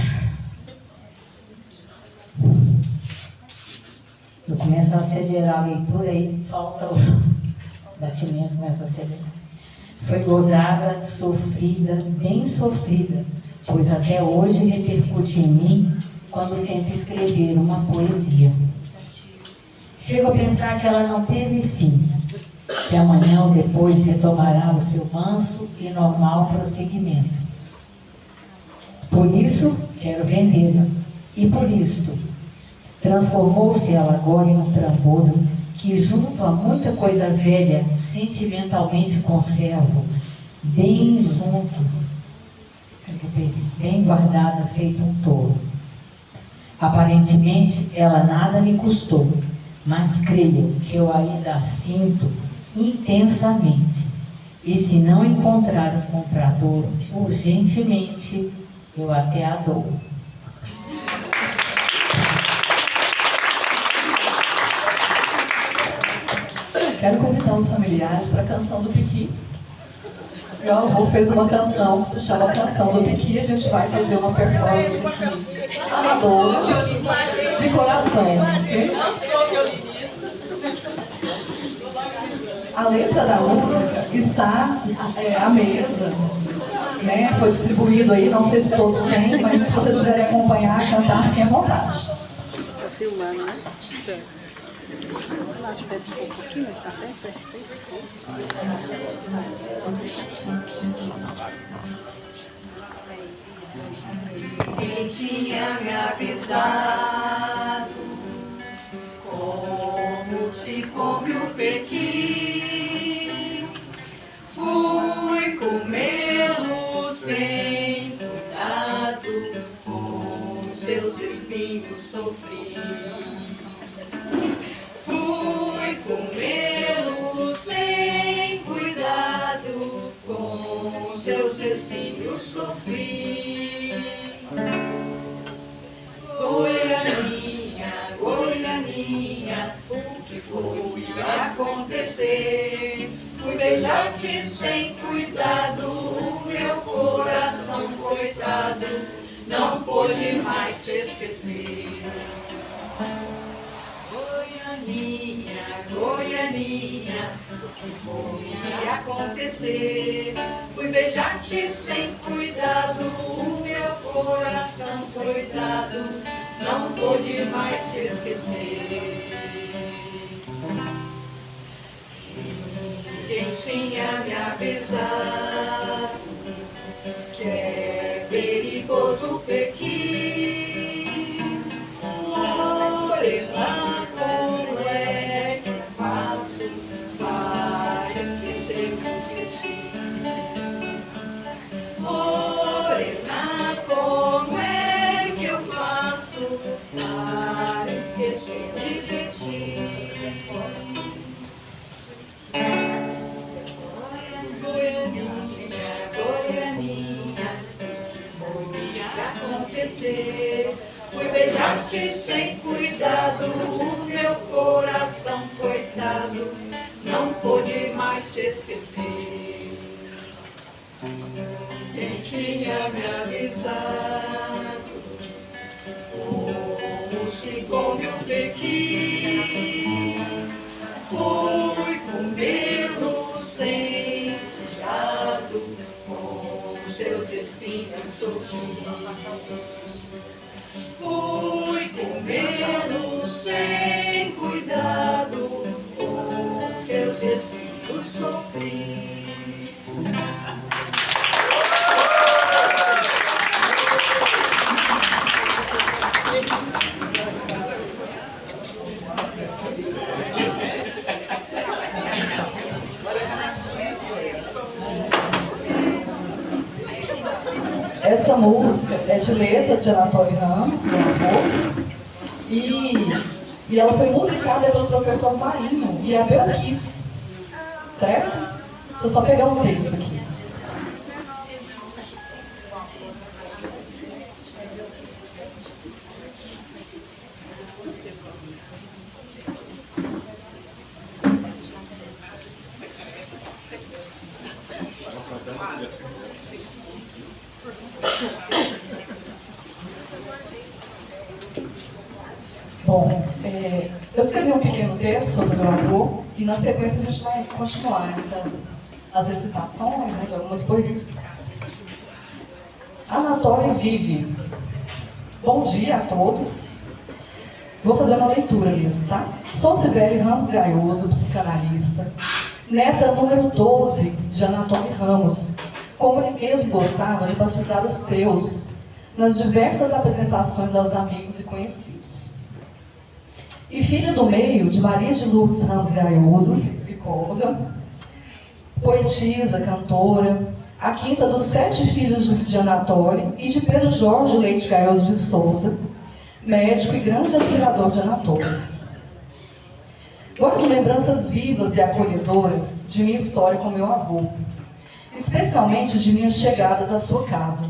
[SPEAKER 9] Eu começo a acelerar a leitura e falta o batimento, começa a acelerar. Foi gozada, sofrida, bem sofrida, pois até hoje repercute em mim quando tento escrever uma poesia. Chego a pensar que ela não teve fim, que amanhã ou depois retomará o seu manso e normal prosseguimento. Por isso, quero vendê-la, e por isto, transformou-se ela agora em um trambolho que, junto a muita coisa velha, sentimentalmente conservo, bem junto, bem guardada, feito um touro. Aparentemente, ela nada me custou, mas creio que eu ainda a sinto intensamente. E se não encontrar um comprador, urgentemente, eu até a dou.
[SPEAKER 8] Quero convidar os familiares para a canção do Piqui. Meu avô fez uma canção que se chama Canção do Piqui. A gente vai fazer uma performance aqui, amadora, de coração. Okay? A letra da música está à mesa, né? Foi distribuído aí, não sei se todos têm, mas se vocês quiserem acompanhar, cantar, fiquem à vontade.
[SPEAKER 10] Estou filmando, né? Acho que é um pouquinho de café, parece que tem esse pouco.
[SPEAKER 11] Quem tinha me avisado como se come o pequi, fui comê-lo sem cuidado, com seus espinhos sofri. Fui comê-lo sem cuidado, com seus espinhos sofri. Goianinha, Goianinha, o que foi acontecer? Fui beijar-te sem cuidado, o meu coração coitado não pôde mais te esquecer. Goianinha, Goianinha, o que foi acontecer? Fui beijar-te sem cuidado, o meu coração coitado não pôde mais te esquecer. Quem tinha me avisado que é perigoso o pequi, Lorena, como é que eu faço para esquecer-me de ti? Lorena, como é que eu faço para esquecer-me de ti? esquecer. Fui beijar-te sem cuidado, o meu coração coitado não pôde mais te esquecer. Quem tinha me avisado, como se come o pequi, fui comê-lo sem cuidado, com seus espinhos sorrir. Fui comê-lo sem cuidado, com seus espinhos sofri.
[SPEAKER 8] Essa música é de letra de Anatole Ramos, meu avô, e ela foi musicada pelo professor Marinho e a Belkis, certo? Deixa eu só pegar um texto aqui. Bom, eu escrevi um pequeno texto sobre meu avô e na sequência a gente vai continuar as recitações, né, de algumas poesias. Anatole vive. Bom dia a todos. Vou fazer uma leitura mesmo, tá? Sou Cibele Ramos Gaioso, psicanalista, neta número 12 de Anatole Ramos, como ele mesmo gostava de batizar os seus nas diversas apresentações aos amigos e conhecidos. E filha do meio de Maria de Lourdes Ramos Gaioso, psicóloga, poetisa, cantora, a quinta dos 7 filhos de Anatole e de Pedro Jorge Leite Gaioso de Souza, médico e grande admirador de Anatole. Guardo lembranças vivas e acolhedoras de minha história com meu avô, especialmente de minhas chegadas à sua casa.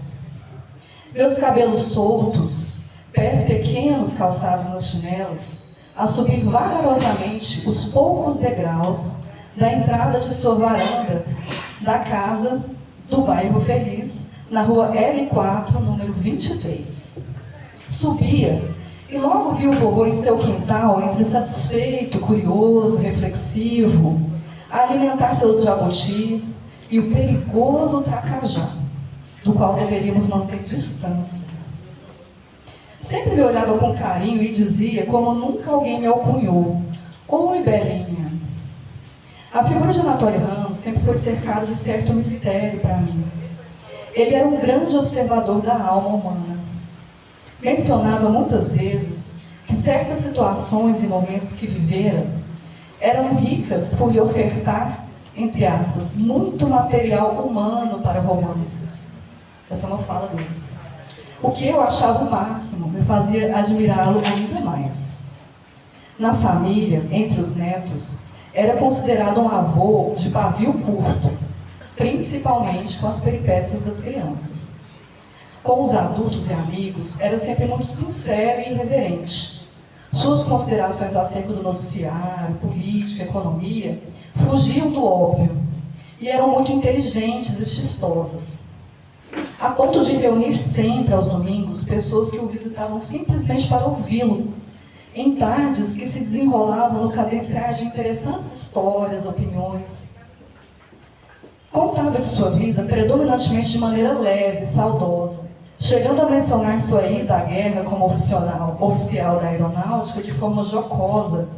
[SPEAKER 8] Meus cabelos soltos, pés pequenos calçados nas chinelas, a subir vagarosamente os poucos degraus da entrada de sua varanda da casa do bairro Feliz, na rua L4, número 23. Subia e logo vi o vovô em seu quintal, entre satisfeito, curioso, reflexivo, a alimentar seus jabutis e o perigoso tracajá, do qual deveríamos manter distância. Sempre me olhava com carinho e dizia, como nunca alguém me alcunhou: "Oi, Belinha." A figura de Anatole Ramos sempre foi cercada de certo mistério para mim. Ele era um grande observador da alma humana. Mencionava muitas vezes que certas situações e momentos que vivera eram ricas por lhe ofertar, entre aspas, muito material humano para romances. Essa é uma fala dele. O que eu achava o máximo me fazia admirá-lo ainda mais. Na família, entre os netos, era considerado um avô de pavio curto, principalmente com as peripécias das crianças. Com os adultos e amigos, era sempre muito sincero e irreverente. Suas considerações acerca do noticiário, política, economia, fugiam do óbvio e eram muito inteligentes e chistosas, a ponto de reunir sempre aos domingos pessoas que o visitavam simplesmente para ouvi-lo, em tardes que se desenrolavam no cadenciar de interessantes histórias, opiniões. Contava de sua vida predominantemente de maneira leve, saudosa, chegando a mencionar sua ida à guerra como oficial da aeronáutica de forma jocosa,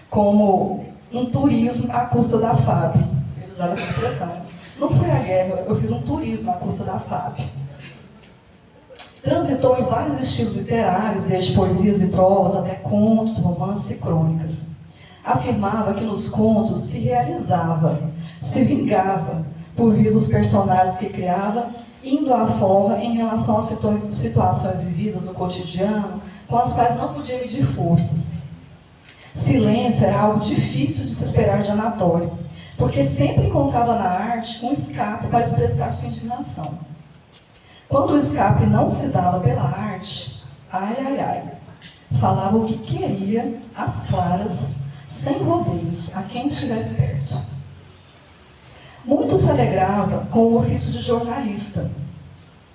[SPEAKER 8] como um turismo à custa da FAB. Ele usava essa expressão. Não foi a guerra, eu fiz um turismo à custa da FAB. Transitou em vários estilos literários, desde poesias e trovas até contos, romances e crônicas. Afirmava que nos contos se realizava, se vingava por via dos personagens que criava, indo à forra em relação às situações vividas no cotidiano, com as quais não podia medir forças. Silêncio era algo difícil de se esperar de Anatole, porque sempre encontrava na arte um escape para expressar sua indignação. Quando o escape não se dava pela arte, ai, ai, ai, falava o que queria, às claras, sem rodeios, a quem estivesse perto. Muito se alegrava com o ofício de jornalista,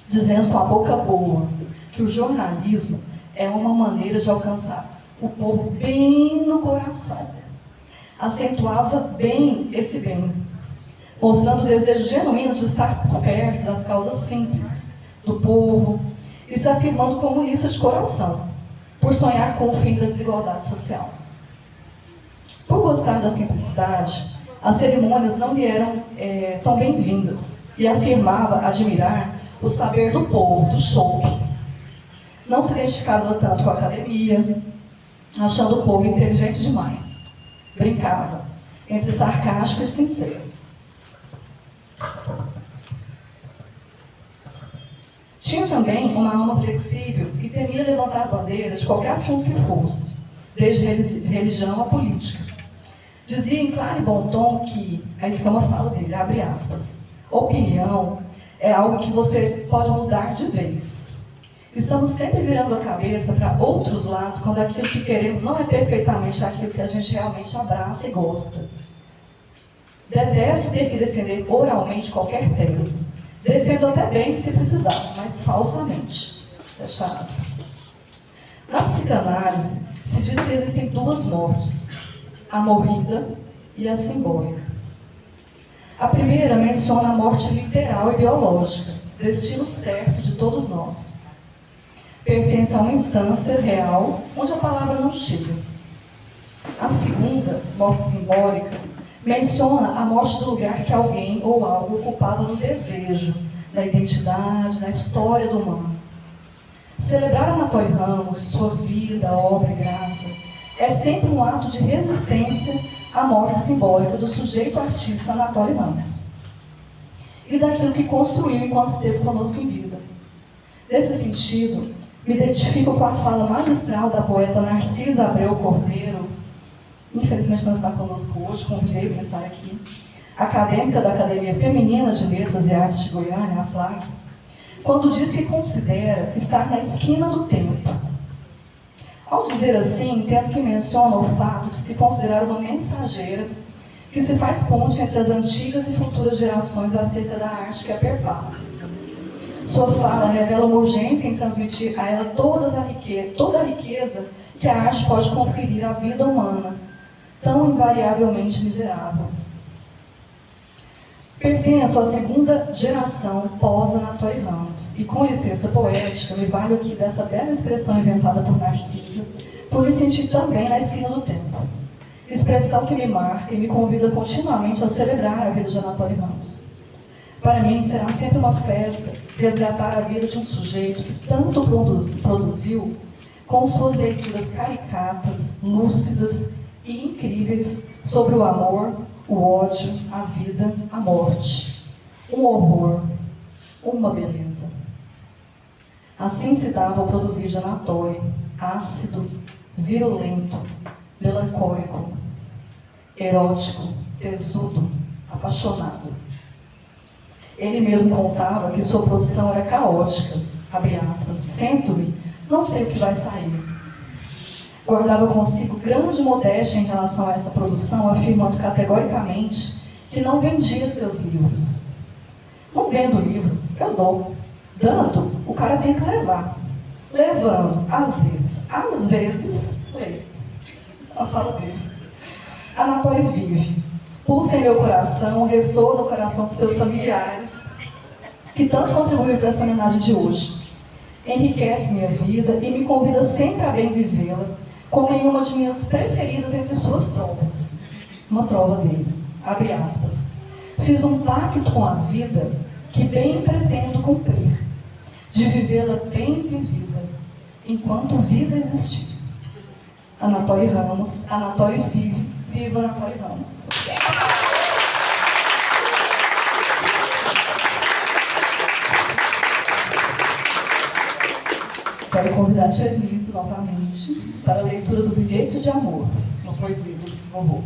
[SPEAKER 8] dizendo com a boca boa que o jornalismo é uma maneira de alcançar o povo bem no coração. Acentuava bem esse bem, mostrando o desejo genuíno de estar por perto das causas simples do povo e se afirmando comunista de coração, por sonhar com o fim da desigualdade social. Por gostar da simplicidade, as cerimônias não lhe eram tão bem-vindas e afirmava admirar o saber do povo, do show. Não se identificava tanto com a academia, achando o povo inteligente demais. Brincava, entre sarcástico e sincero. Tinha também uma alma flexível e temia levantar a bandeira de qualquer assunto que fosse, desde religião a política. Dizia em claro e bom tom que, a escama fala dele, abre aspas, opinião é algo que você pode mudar de vez. Estamos sempre virando a cabeça para outros lados quando aquilo que queremos não é perfeitamente aquilo que a gente realmente abraça e gosta. Detesto ter que defender oralmente qualquer tese. Defendo até bem se precisar, mas falsamente. Fecha aspas. Na psicanálise, se diz que existem duas mortes, a morrida e a simbólica. A primeira menciona a morte literal e biológica, destino certo de todos nós. Pertence a uma instância real onde a palavra não chega. A segunda, morte simbólica, menciona a morte do lugar que alguém ou algo ocupava no desejo, na identidade, na história do humano. Celebrar Anatole Ramos, sua vida, obra e graça, é sempre um ato de resistência à morte simbólica do sujeito artista Anatole Ramos e daquilo que construiu enquanto esteve conosco em vida. Nesse sentido, me identifico com a fala magistral da poeta Narcisa Abreu Cordeiro, infelizmente não está conosco hoje, convidei para estar aqui, acadêmica da Academia Feminina de Letras e Artes de Goiânia, a FLAG, quando diz que considera estar na esquina do tempo. Ao dizer assim, entendo que menciona o fato de se considerar uma mensageira que se faz ponte entre as antigas e futuras gerações acerca da arte que a perpassa. Sua fala revela uma urgência em transmitir a ela toda a riqueza que a arte pode conferir à vida humana, tão invariavelmente miserável. Pertenço à segunda geração pós-Anatole Ramos, e com licença poética, me valho aqui dessa bela expressão inventada por Narcisa, por me sentir também na esquina do tempo. Expressão que me marca e me convida continuamente a celebrar a vida de Anatole Ramos. Para mim, será sempre uma festa resgatar a vida de um sujeito que tanto produziu, com suas leituras caricatas, lúcidas e incríveis sobre o amor, o ódio, a vida, a morte, um horror, uma beleza. Assim se dava o produzir de Anatole, ácido, virulento, melancólico, erótico, tesudo, apaixonado. Ele mesmo contava que sua produção era caótica, abre aspas, sento-me, não sei o que vai sair. Guardava consigo grande modéstia em relação a essa produção, afirmando categoricamente que não vendia seus livros. Não vendo o livro, eu dou. Dando, o cara tem que levar. Levando, às vezes, leio. A fala dele. Anatole vive. Pulsa em meu coração, ressoa no coração de seus familiares, que tanto contribuíram para essa homenagem de hoje. Enriquece minha vida e me convida sempre a bem vivê-la, como em uma de minhas preferidas entre suas trovas. Uma trova dele, abre aspas. Fiz um pacto com a vida que bem pretendo cumprir, de vivê-la bem vivida, enquanto vida existir. Anatole Ramos, Anatole vive, viva Anatole Ramos. Quero convidar a Tia Elise novamente para a leitura do Bilhete de Amor, uma poesia do vovô.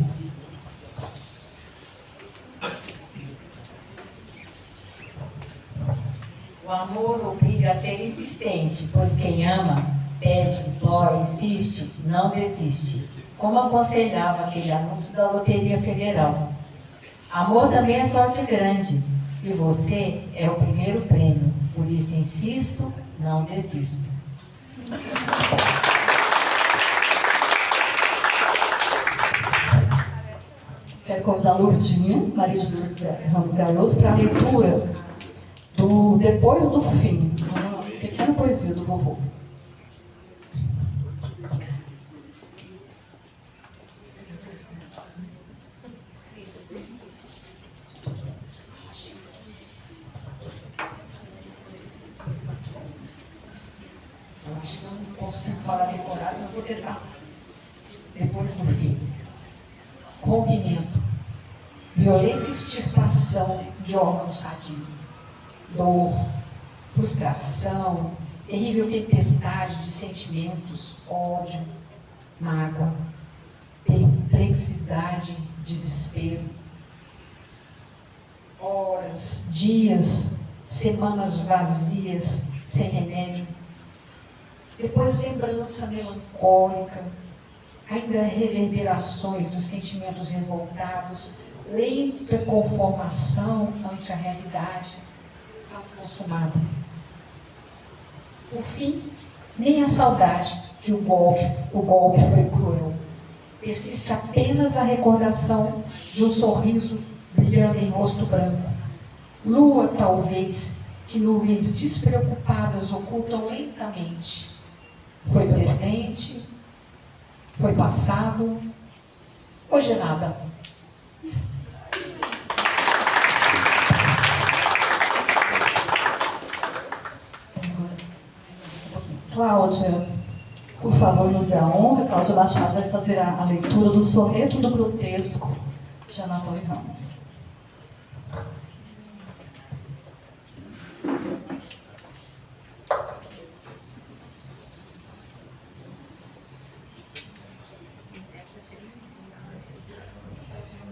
[SPEAKER 9] O amor obriga a ser insistente, pois quem ama, pede, implora, insiste, não desiste. Como aconselhava aquele anúncio da Loteria Federal. Amor também é sorte grande, e você é o primeiro prêmio. Por isso insisto, não desisto.
[SPEAKER 8] Quero convidar a Lourdinha, Maria de Lourdes Ramos Garoso, para a leitura do Depois do Fim, uma pequena poesia do vovô.
[SPEAKER 2] Eu acho que eu não consigo falar decorado, mas vou tentar. Depois do fim. Rompimento. Violenta extirpação de órgão sadio. Dor, frustração, terrível tempestade de sentimentos, ódio, mágoa, perplexidade, desespero. Horas, dias, semanas vazias, sem remédio. Depois lembrança melancólica, ainda reverberações dos sentimentos revoltados, lenta conformação ante a realidade, consumada. Por fim, nem a saudade que o golpe foi cruel. Persiste apenas a recordação de um sorriso brilhando em rosto branco. Lua, talvez, que nuvens despreocupadas ocultam lentamente. Foi presente, foi passado, hoje é nada.
[SPEAKER 8] Cláudia, por favor, nos dê a honra. Cláudia Machado vai fazer a leitura do Soneto do Grotesco, de Anatole Ramos.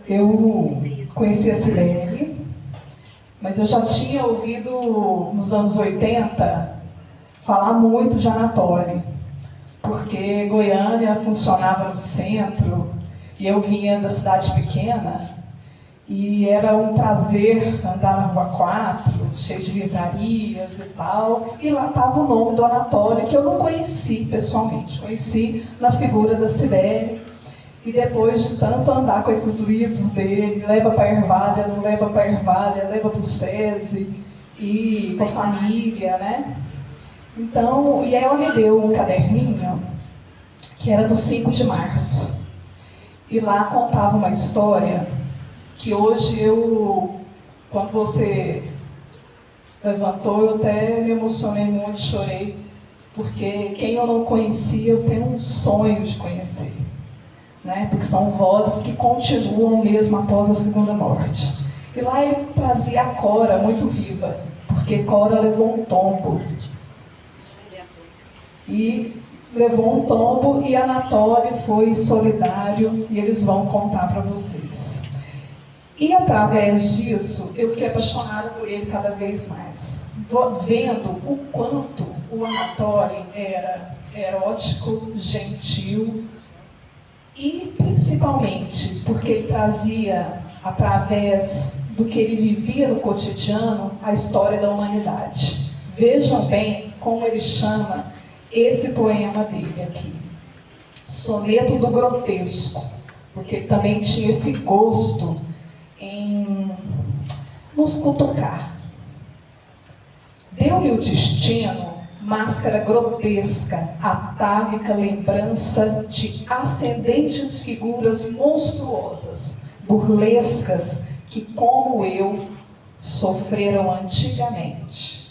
[SPEAKER 12] Eu conheci a Cibele, mas eu já tinha ouvido nos anos 80 falar muito de Anatole, porque Goiânia funcionava no centro e eu vinha da cidade pequena e era um prazer andar na Rua 4, cheio de livrarias e tal, e lá estava o nome do Anatole, que eu não conheci pessoalmente, conheci na figura da Cibele. E depois de tanto andar com esses livros dele, leva para a Ervália, não leva para a Ervália, leva para o SESI, e com a família, né? Então, e ela me deu um caderninho, que era do 5 de março. E lá contava uma história que hoje quando você levantou, eu até me emocionei muito, chorei, porque quem eu não conhecia, eu tenho um sonho de conhecer. Né? Porque são vozes que continuam mesmo após a segunda morte. E lá ele trazia a Cora muito viva, porque Cora levou um tombo. E levou um tombo e Anatole foi solidário e eles vão contar para vocês. E através disso, eu fiquei apaixonada por ele cada vez mais. Vendo o quanto o Anatole era erótico, gentil, e principalmente porque ele trazia, através do que ele vivia no cotidiano, a história da humanidade. Vejam bem como ele chama esse poema dele aqui. Soneto do Grotesco, porque ele também tinha esse gosto em nos cutucar. Deu-lhe o destino máscara grotesca, atávica lembrança de ascendentes figuras monstruosas, burlescas, que, como eu, sofreram antigamente.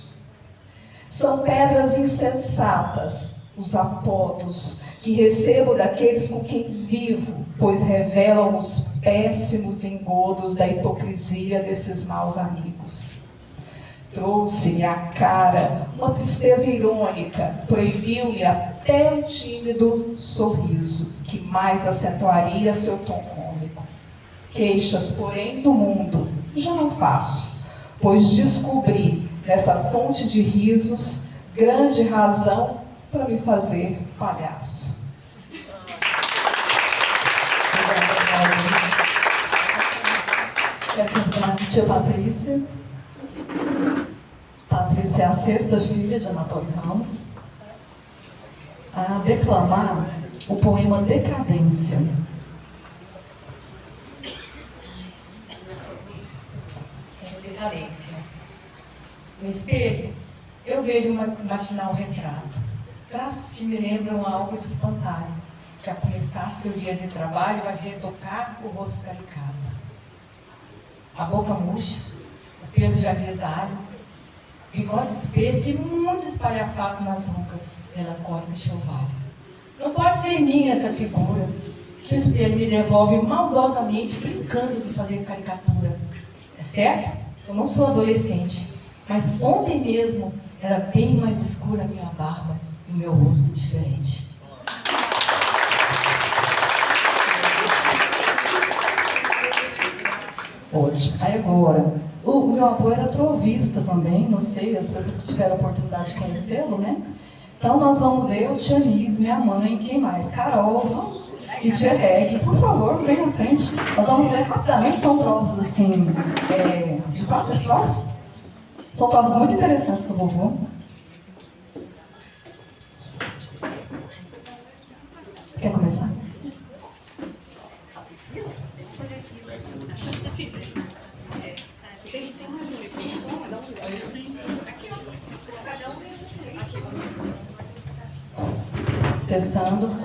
[SPEAKER 12] São pedras insensatas, os apodos, que recebo daqueles com quem vivo, pois revelam os péssimos engodos da hipocrisia desses maus amigos. Trouxe-lhe à cara uma tristeza irônica, proibiu-lhe até um tímido sorriso, que mais acentuaria seu tom cômico. Queixas, porém, do mundo já não faço, pois descobri nessa fonte de risos, grande razão para me fazer palhaço.
[SPEAKER 8] Quero convidar a tia Patrícia. Patrícia é a 6ª filha de Anatólio Ramos, a declamar o poema Decadência.
[SPEAKER 9] Decadência. No espelho, eu vejo um matinal retrato. Traços que me lembram algo de espantalho, que a começar seu dia de trabalho vai retocar o rosto caricato. A boca murcha, o pelo já grisalho, bigode espesso e muito espalhafado nas rugas, melancólico e chovalho. Não pode ser minha essa figura, que o espelho me devolve maldosamente, brincando de fazer caricatura. É certo? Eu não sou adolescente, mas ontem mesmo era bem mais escura a minha barba e o meu rosto diferente.
[SPEAKER 8] Ótimo. Aí agora, o meu avô era trovista também, não sei, as pessoas que tiveram a oportunidade de conhecê-lo, né? Então nós vamos, eu, tia Liz, minha mãe, quem mais? Carol e tia Reg. Por favor, vem à frente. Nós vamos ler rapidamente, são trovas assim, de 4 estrofes. São trovas muito interessantes do vovô. Quer começar? Testando.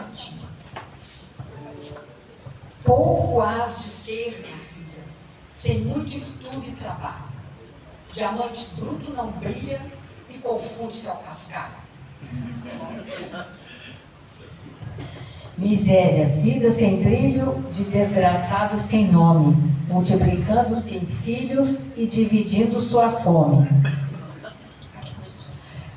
[SPEAKER 13] Pouco hás de ser, minha filha, sem muito estudo e trabalho. Diamante bruto não brilha e confunde-se ao cascalho.
[SPEAKER 9] Miséria, vida sem brilho, de desgraçados sem nome, multiplicando-se em filhos e dividindo sua fome.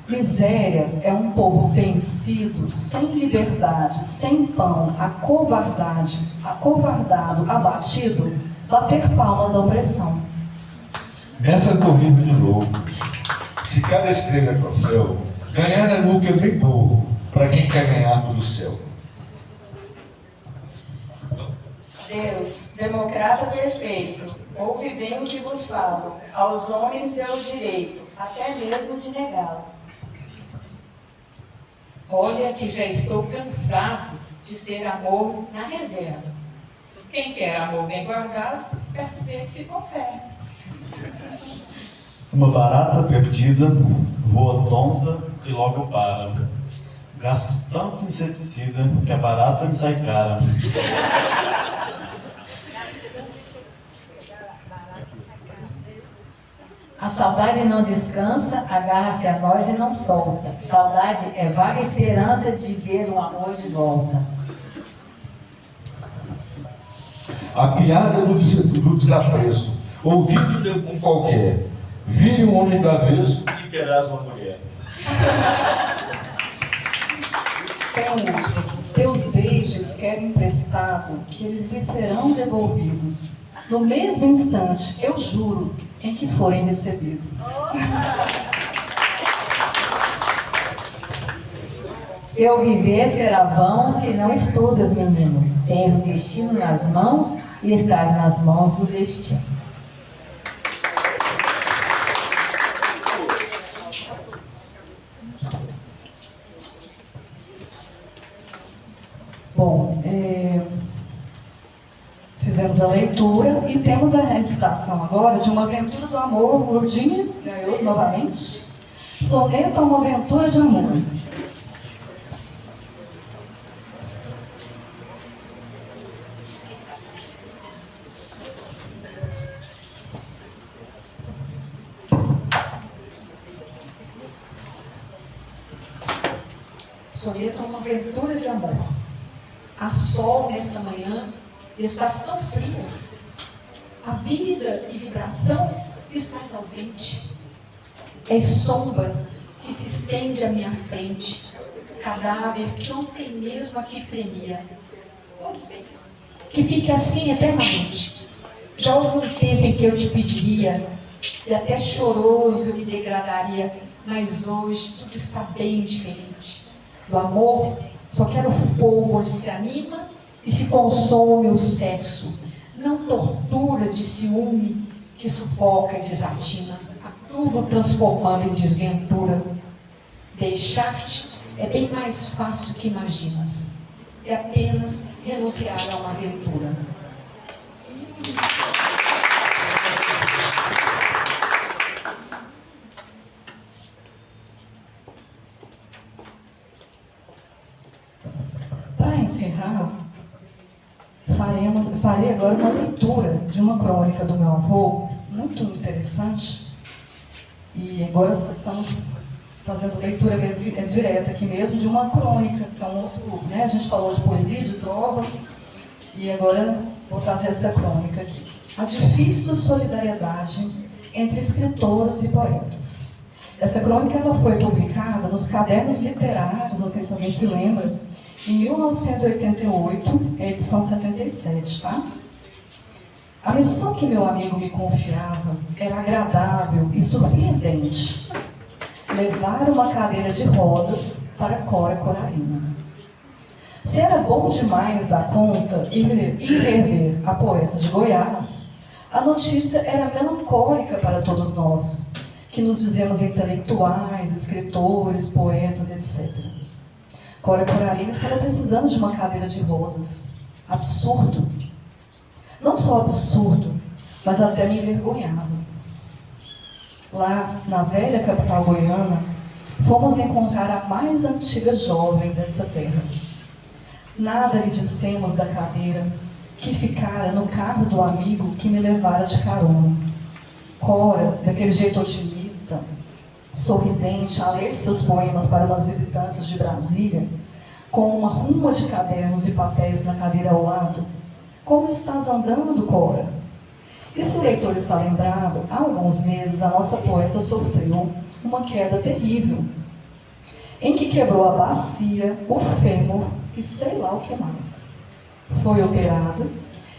[SPEAKER 8] Miséria é um povo vencido, sem liberdade, sem pão, acovardado, abatido, bater palmas à opressão.
[SPEAKER 7] Nessa corrida de loucos, se cada estrela é troféu, ganhar é lucro bem pouco, para quem quer ganhar tudo o céu.
[SPEAKER 14] Deus, democrata perfeito, ouve bem o que vos falo, aos homens deu o direito, até mesmo de negá-lo.
[SPEAKER 13] Olha que já estou cansado de ser amor na reserva. Quem quer amor bem guardado, perto dele se consegue.
[SPEAKER 15] Uma barata perdida voa tonta e logo para. Gasto tanto inseticida que a barata me sai cara.
[SPEAKER 9] A saudade não descansa, agarra-se a nós e não solta. Saudade é vaga esperança de ver um amor de volta.
[SPEAKER 7] A piada do desapreço, ouvido de um qualquer, vire um homem do avesso e terás uma mulher.
[SPEAKER 8] Teus beijos quero emprestado, que eles lhe serão devolvidos. No mesmo instante, eu juro, em que forem recebidos.
[SPEAKER 9] Teu viver será vão se não estudas, menino. Tens o destino nas mãos e estás nas mãos do destino.
[SPEAKER 8] Bom, fizemos a leitura e temos a recitação agora de Uma Aventura do Amor, Lourdinha Gaioso novamente. Soneto a uma aventura de amor.
[SPEAKER 13] Soneto a uma aventura de amor. Há sol nesta manhã, estás tão fria. A vida e vibração estás ausente. És sombra que se estende à minha frente, cadáver que ontem mesmo aqui fremia. Pois bem, que fique assim eternamente. Já houve um tempo em que eu te pediria e até choroso eu me degradaria, mas hoje tudo está bem diferente. Do amor, só quero fogo onde se anima e se consome o sexo, não tortura de ciúme que sufoca e desatina, a tudo transformando em desventura. Deixar-te é bem mais fácil que imaginas, é apenas renunciar a uma aventura.
[SPEAKER 8] Para encerrar, farei agora uma leitura de uma crônica do meu avô, muito interessante. E agora estamos fazendo leitura mesmo, direta aqui mesmo, de uma crônica, que é um outro, né? A gente falou de poesia, de trova, e agora vou trazer essa crônica aqui. A difícil solidariedade entre escritores e poetas. Essa crônica ela foi publicada nos Cadernos Literários, não sei se alguém se lembra, em 1988, edição 77, tá? A missão que meu amigo me confiava era agradável e surpreendente. Levar uma cadeira de rodas para Cora Coralina. Se era bom demais da conta ir rever a poeta de Goiás, a notícia era melancólica para todos nós, que nos dizemos intelectuais, escritores, poetas, etc. Cora Coralina estava precisando de uma cadeira de rodas. Absurdo. Não só absurdo, mas até me envergonhava. Lá, na velha capital goiana, fomos encontrar a mais antiga jovem desta terra. Nada lhe dissemos da cadeira que ficara no carro do amigo que me levara de carona. Cora, daquele jeito otimista, sorridente, a ler seus poemas para umas visitantes de Brasília, com uma ruma de cadernos e papéis na cadeira ao lado. Como estás andando, Cora? E se o leitor está lembrado, há alguns meses a nossa poeta sofreu uma queda terrível, em que quebrou a bacia, o fêmur e sei lá o que mais. Foi operada,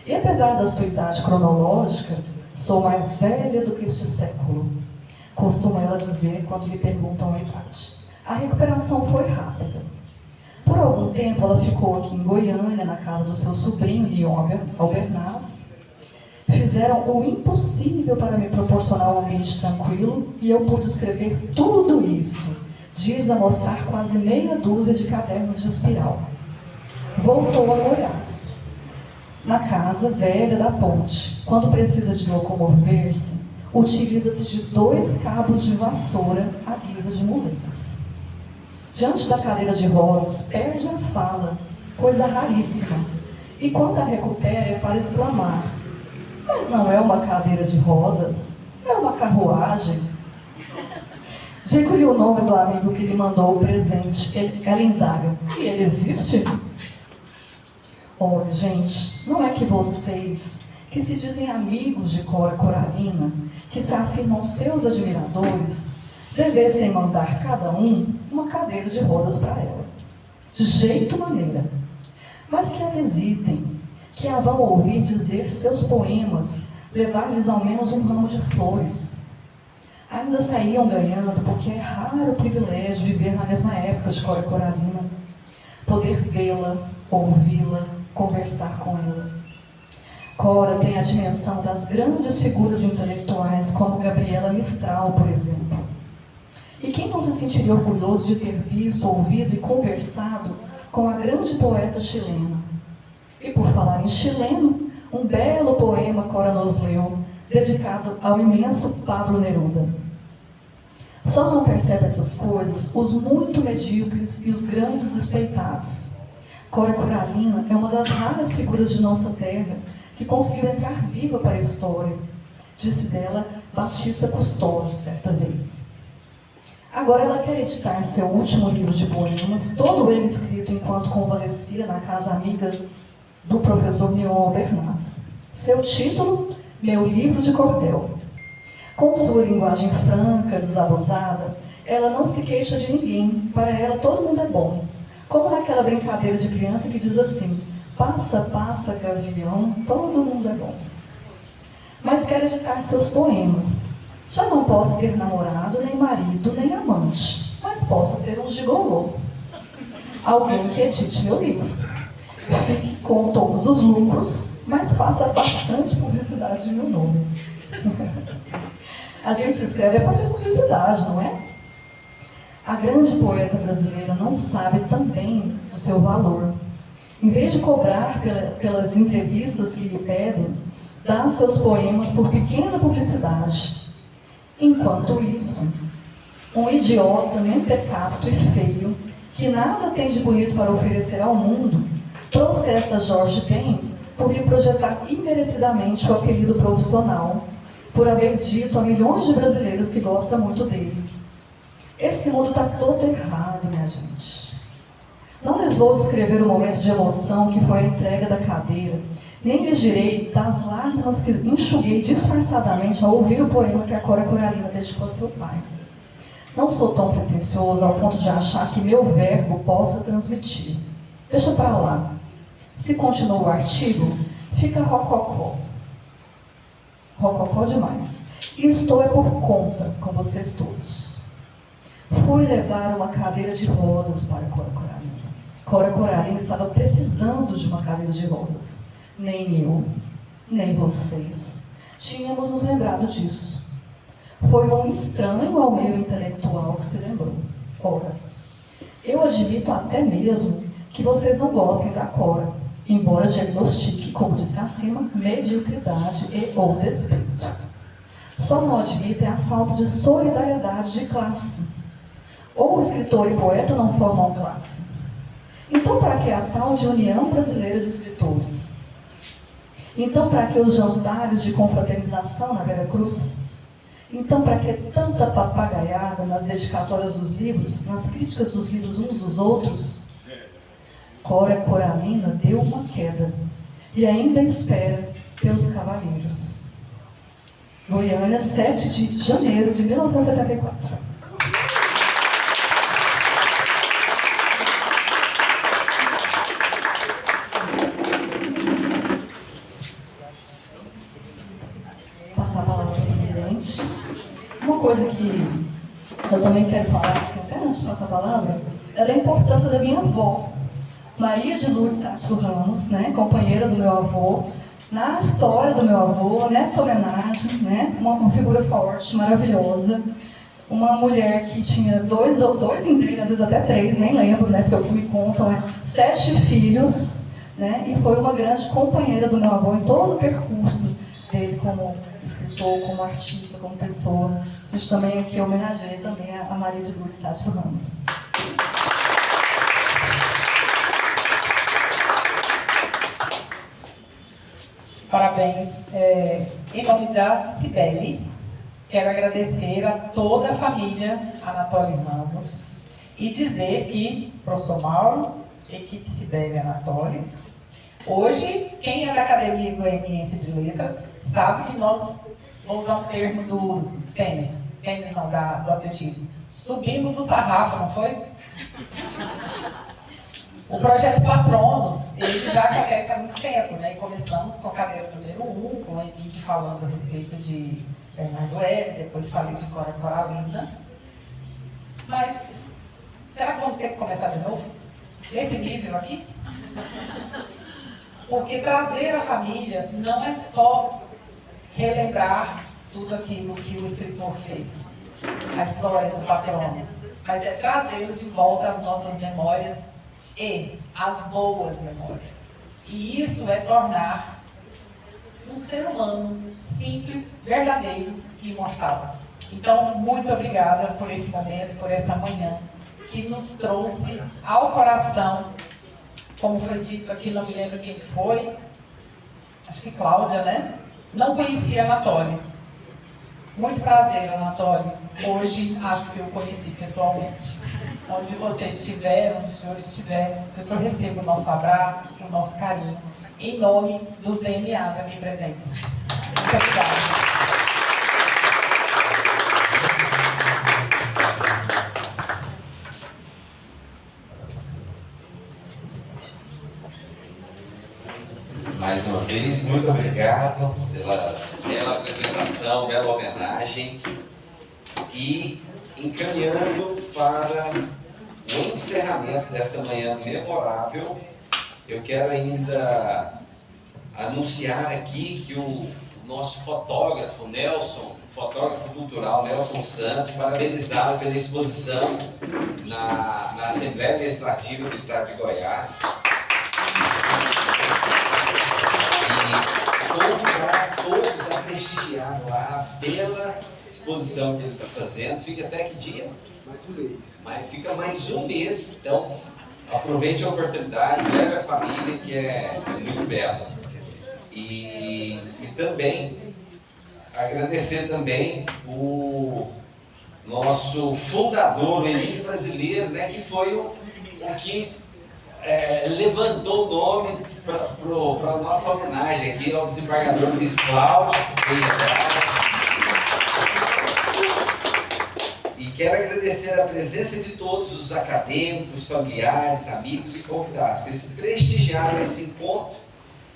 [SPEAKER 8] e apesar da sua idade cronológica, sou mais velha do que este século, costuma ela dizer quando lhe perguntam a idade. A recuperação foi rápida. Por algum tempo ela ficou aqui em Goiânia, na casa do seu sobrinho, Leon Albernaz. Fizeram o impossível para me proporcionar um ambiente tranquilo e eu pude escrever tudo isso, diz a mostrar quase meia dúzia de cadernos de espiral. Voltou a Goiás. Na casa velha da ponte, quando precisa de locomover-se, utiliza-se de 2 cabos de vassoura à guisa de muletas. Diante da cadeira de rodas, perde a fala, coisa raríssima, e quando a recupera é para exclamar: mas não é uma cadeira de rodas, é uma carruagem. Digo-lhe o nome do amigo que lhe mandou o presente. Ela indaga: e ele existe? Olha, gente, não é que vocês, que se dizem amigos de Cora Coralina, que se afirmam seus admiradores, devessem mandar cada um uma cadeira de rodas para ela. De jeito maneira. Mas que a visitem, que a vão ouvir dizer seus poemas, levar-lhes ao menos um ramo de flores. Ainda saíam ganhando, porque é raro o privilégio de viver na mesma época de Cora Coralina, poder vê-la, ouvi-la, conversar com ela. Cora tem a dimensão das grandes figuras intelectuais, como Gabriela Mistral, por exemplo. E quem não se sentiria orgulhoso de ter visto, ouvido e conversado com a grande poeta chilena? E por falar em chileno, um belo poema Cora nos leu, dedicado ao imenso Pablo Neruda. Só não percebe essas coisas os muito medíocres e os grandes respeitados. Cora Coralina é uma das raras figuras de nossa terra que conseguiu entrar viva para a história, disse dela Batista Custódio certa vez. Agora ela quer editar seu último livro de poemas, todo ele escrito enquanto convalescia na casa amiga do professor Leon Albernaz. Seu título, Meu Livro de Cordel. Com sua linguagem franca, desabusada, ela não se queixa de ninguém, para ela todo mundo é bom. Como naquela brincadeira de criança que diz assim: passa, passa, gavião, todo mundo é bom. Mas quer editar seus poemas, Já não posso ter namorado, nem marido, nem amante, mas posso ter um gigolô. Alguém que edite meu livro. Fique com todos os lucros, mas faça bastante publicidade em meu nome. A gente escreve para ter publicidade, não é? A grande poeta brasileira não sabe também do seu valor. Em vez de cobrar pelas entrevistas que lhe pedem, dá seus poemas por pequena publicidade. Enquanto isso, um idiota, mentecapto e feio, que nada tem de bonito para oferecer ao mundo, processa Jorge Ben por lhe projetar imerecidamente o apelido profissional, por haver dito a milhões de brasileiros que gostam muito dele. Esse mundo está todo errado, minha gente. Não lhes vou descrever o momento de emoção que foi a entrega da cadeira, nem lhes direi das lágrimas que enxuguei disfarçadamente ao ouvir o poema que a Cora Coralina dedicou a seu pai. Não sou tão pretensioso ao ponto de achar que meu verbo possa transmitir. Deixa para lá. Se continua o artigo, fica rococó. Rococó demais. E estou por conta com vocês todos. Fui levar uma cadeira de rodas para Cora Coralina. Cora Coralina estava precisando de uma cadeira de rodas. Nem eu, nem vocês tínhamos nos lembrado disso. Foi um estranho ao meio intelectual que se lembrou. Ora, eu admito até mesmo que vocês não gostem da Cora, embora diagnostique, como disse acima, mediocridade e ou despeito. Só não admito a falta de solidariedade de classe. Ou escritor e poeta não formam classe. Então, para que a tal de União Brasileira de Escritores? Então, para que os jantares de confraternização na Vera Cruz? Então, para que tanta papagaiada nas dedicatórias dos livros, nas críticas dos livros uns dos outros? Cora Coralina deu uma queda e ainda espera pelos cavalheiros. Goiânia, 7 de janeiro de 1974. Passar a palavra para o presidente. Uma coisa que eu também quero falar, até antes de passar a palavra, é da importância da minha avó, Maria de Lourdes Castro Ramos, né, companheira do meu avô, na história do meu avô, nessa homenagem, né, uma figura forte, maravilhosa, uma mulher que tinha dois empregos, às vezes até 3, nem lembro, né, porque o que me contam é 7 filhos, né, e foi uma grande companheira do meu avô em todo o percurso dele como escritor, como artista, como pessoa. A gente também aqui homenageia também a Maria de Lourdes Castro Ramos.
[SPEAKER 2] Parabéns. Em nome da Cibele, quero agradecer a toda a família Anatoly Ramos e dizer que, professor Mauro, equipe Cibele Anatoly, hoje, quem é da Academia Goianiense de Letras sabe que nós vamos usar um termo do tênis não, do atletismo. Subimos o sarrafo, não foi? O projeto Patronos, ele já acontece há muito tempo, né? E começamos com a cadeira número 1, com o Emílio falando a respeito de Bernardo Eves, depois falei de Cora Coralina. Mas, será que vamos ter que começar de novo? Nesse nível aqui? Porque trazer a família não é só relembrar tudo aquilo que o escritor fez, a história do patrono, mas é trazê-lo de volta às nossas memórias e as boas memórias. E isso é tornar um ser humano simples, verdadeiro e imortal. Então, muito obrigada por esse momento, por essa manhã, que nos trouxe ao coração, como foi dito aqui, não me lembro quem foi, acho que Cláudia, né? Não conhecia Anatoly. Muito prazer, Anatoly. Hoje acho que eu conheci pessoalmente. Onde você estiver, onde o senhor estiver, que o senhor receba o nosso abraço, o nosso carinho, em nome dos DNAs aqui presentes. Muito obrigada.
[SPEAKER 1] Mais uma vez, muito obrigado pela bela apresentação, bela homenagem. E encaminhando para o encerramento dessa manhã memorável, eu quero ainda anunciar aqui que o nosso fotógrafo Nelson, fotógrafo cultural Nelson Santos, parabenizado pela exposição na Assembleia Legislativa do Estado de Goiás. E convidar todos a prestigiar lá pela exposição que ele está fazendo. Fica até que dia? Mais um mês. Mas fica mais um mês, então aproveite a oportunidade, leve a família, que é muito bela. E também agradecer também o nosso fundador, o Emílio Brasileiro, né, que foi o que levantou o nome para a nossa homenagem aqui ao desembargador Luiz Cláudio. E quero agradecer a presença de todos os acadêmicos, familiares, amigos e convidados que prestigiaram esse encontro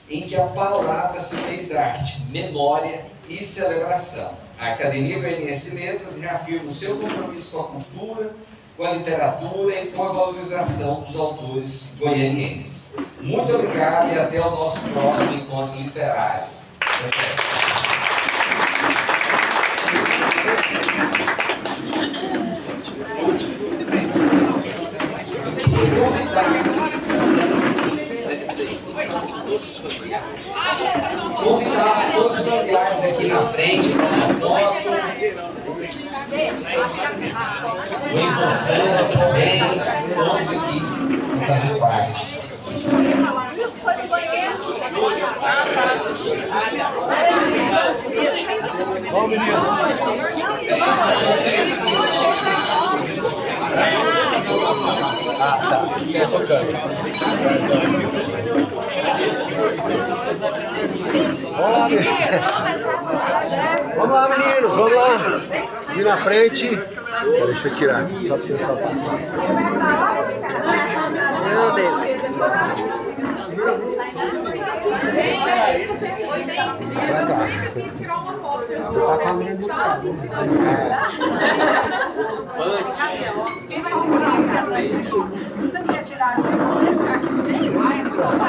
[SPEAKER 1] em que a palavra se fez arte, memória e celebração. A Academia Goianiense de Letras reafirma o seu compromisso com a cultura, com a literatura e com a valorização dos autores goianienses. Muito obrigado e até o nosso próximo encontro literário. Convidar todos os familiares aqui na frente para uma foto. O Embolsando também, todos aqui para fazer parte.
[SPEAKER 3] Bom, menino. Tá. Vamos lá, meninos, vamos lá. Ir na frente. Deixa eu tirar aqui, só para o pessoal passar. Meu Deus.
[SPEAKER 11] Gente, eu sempre quis tirar uma foto, pessoal.
[SPEAKER 3] Você tá com a linha do céu.
[SPEAKER 11] Quem vai segurar? Você quer tirar? Você ficar aqui no meio?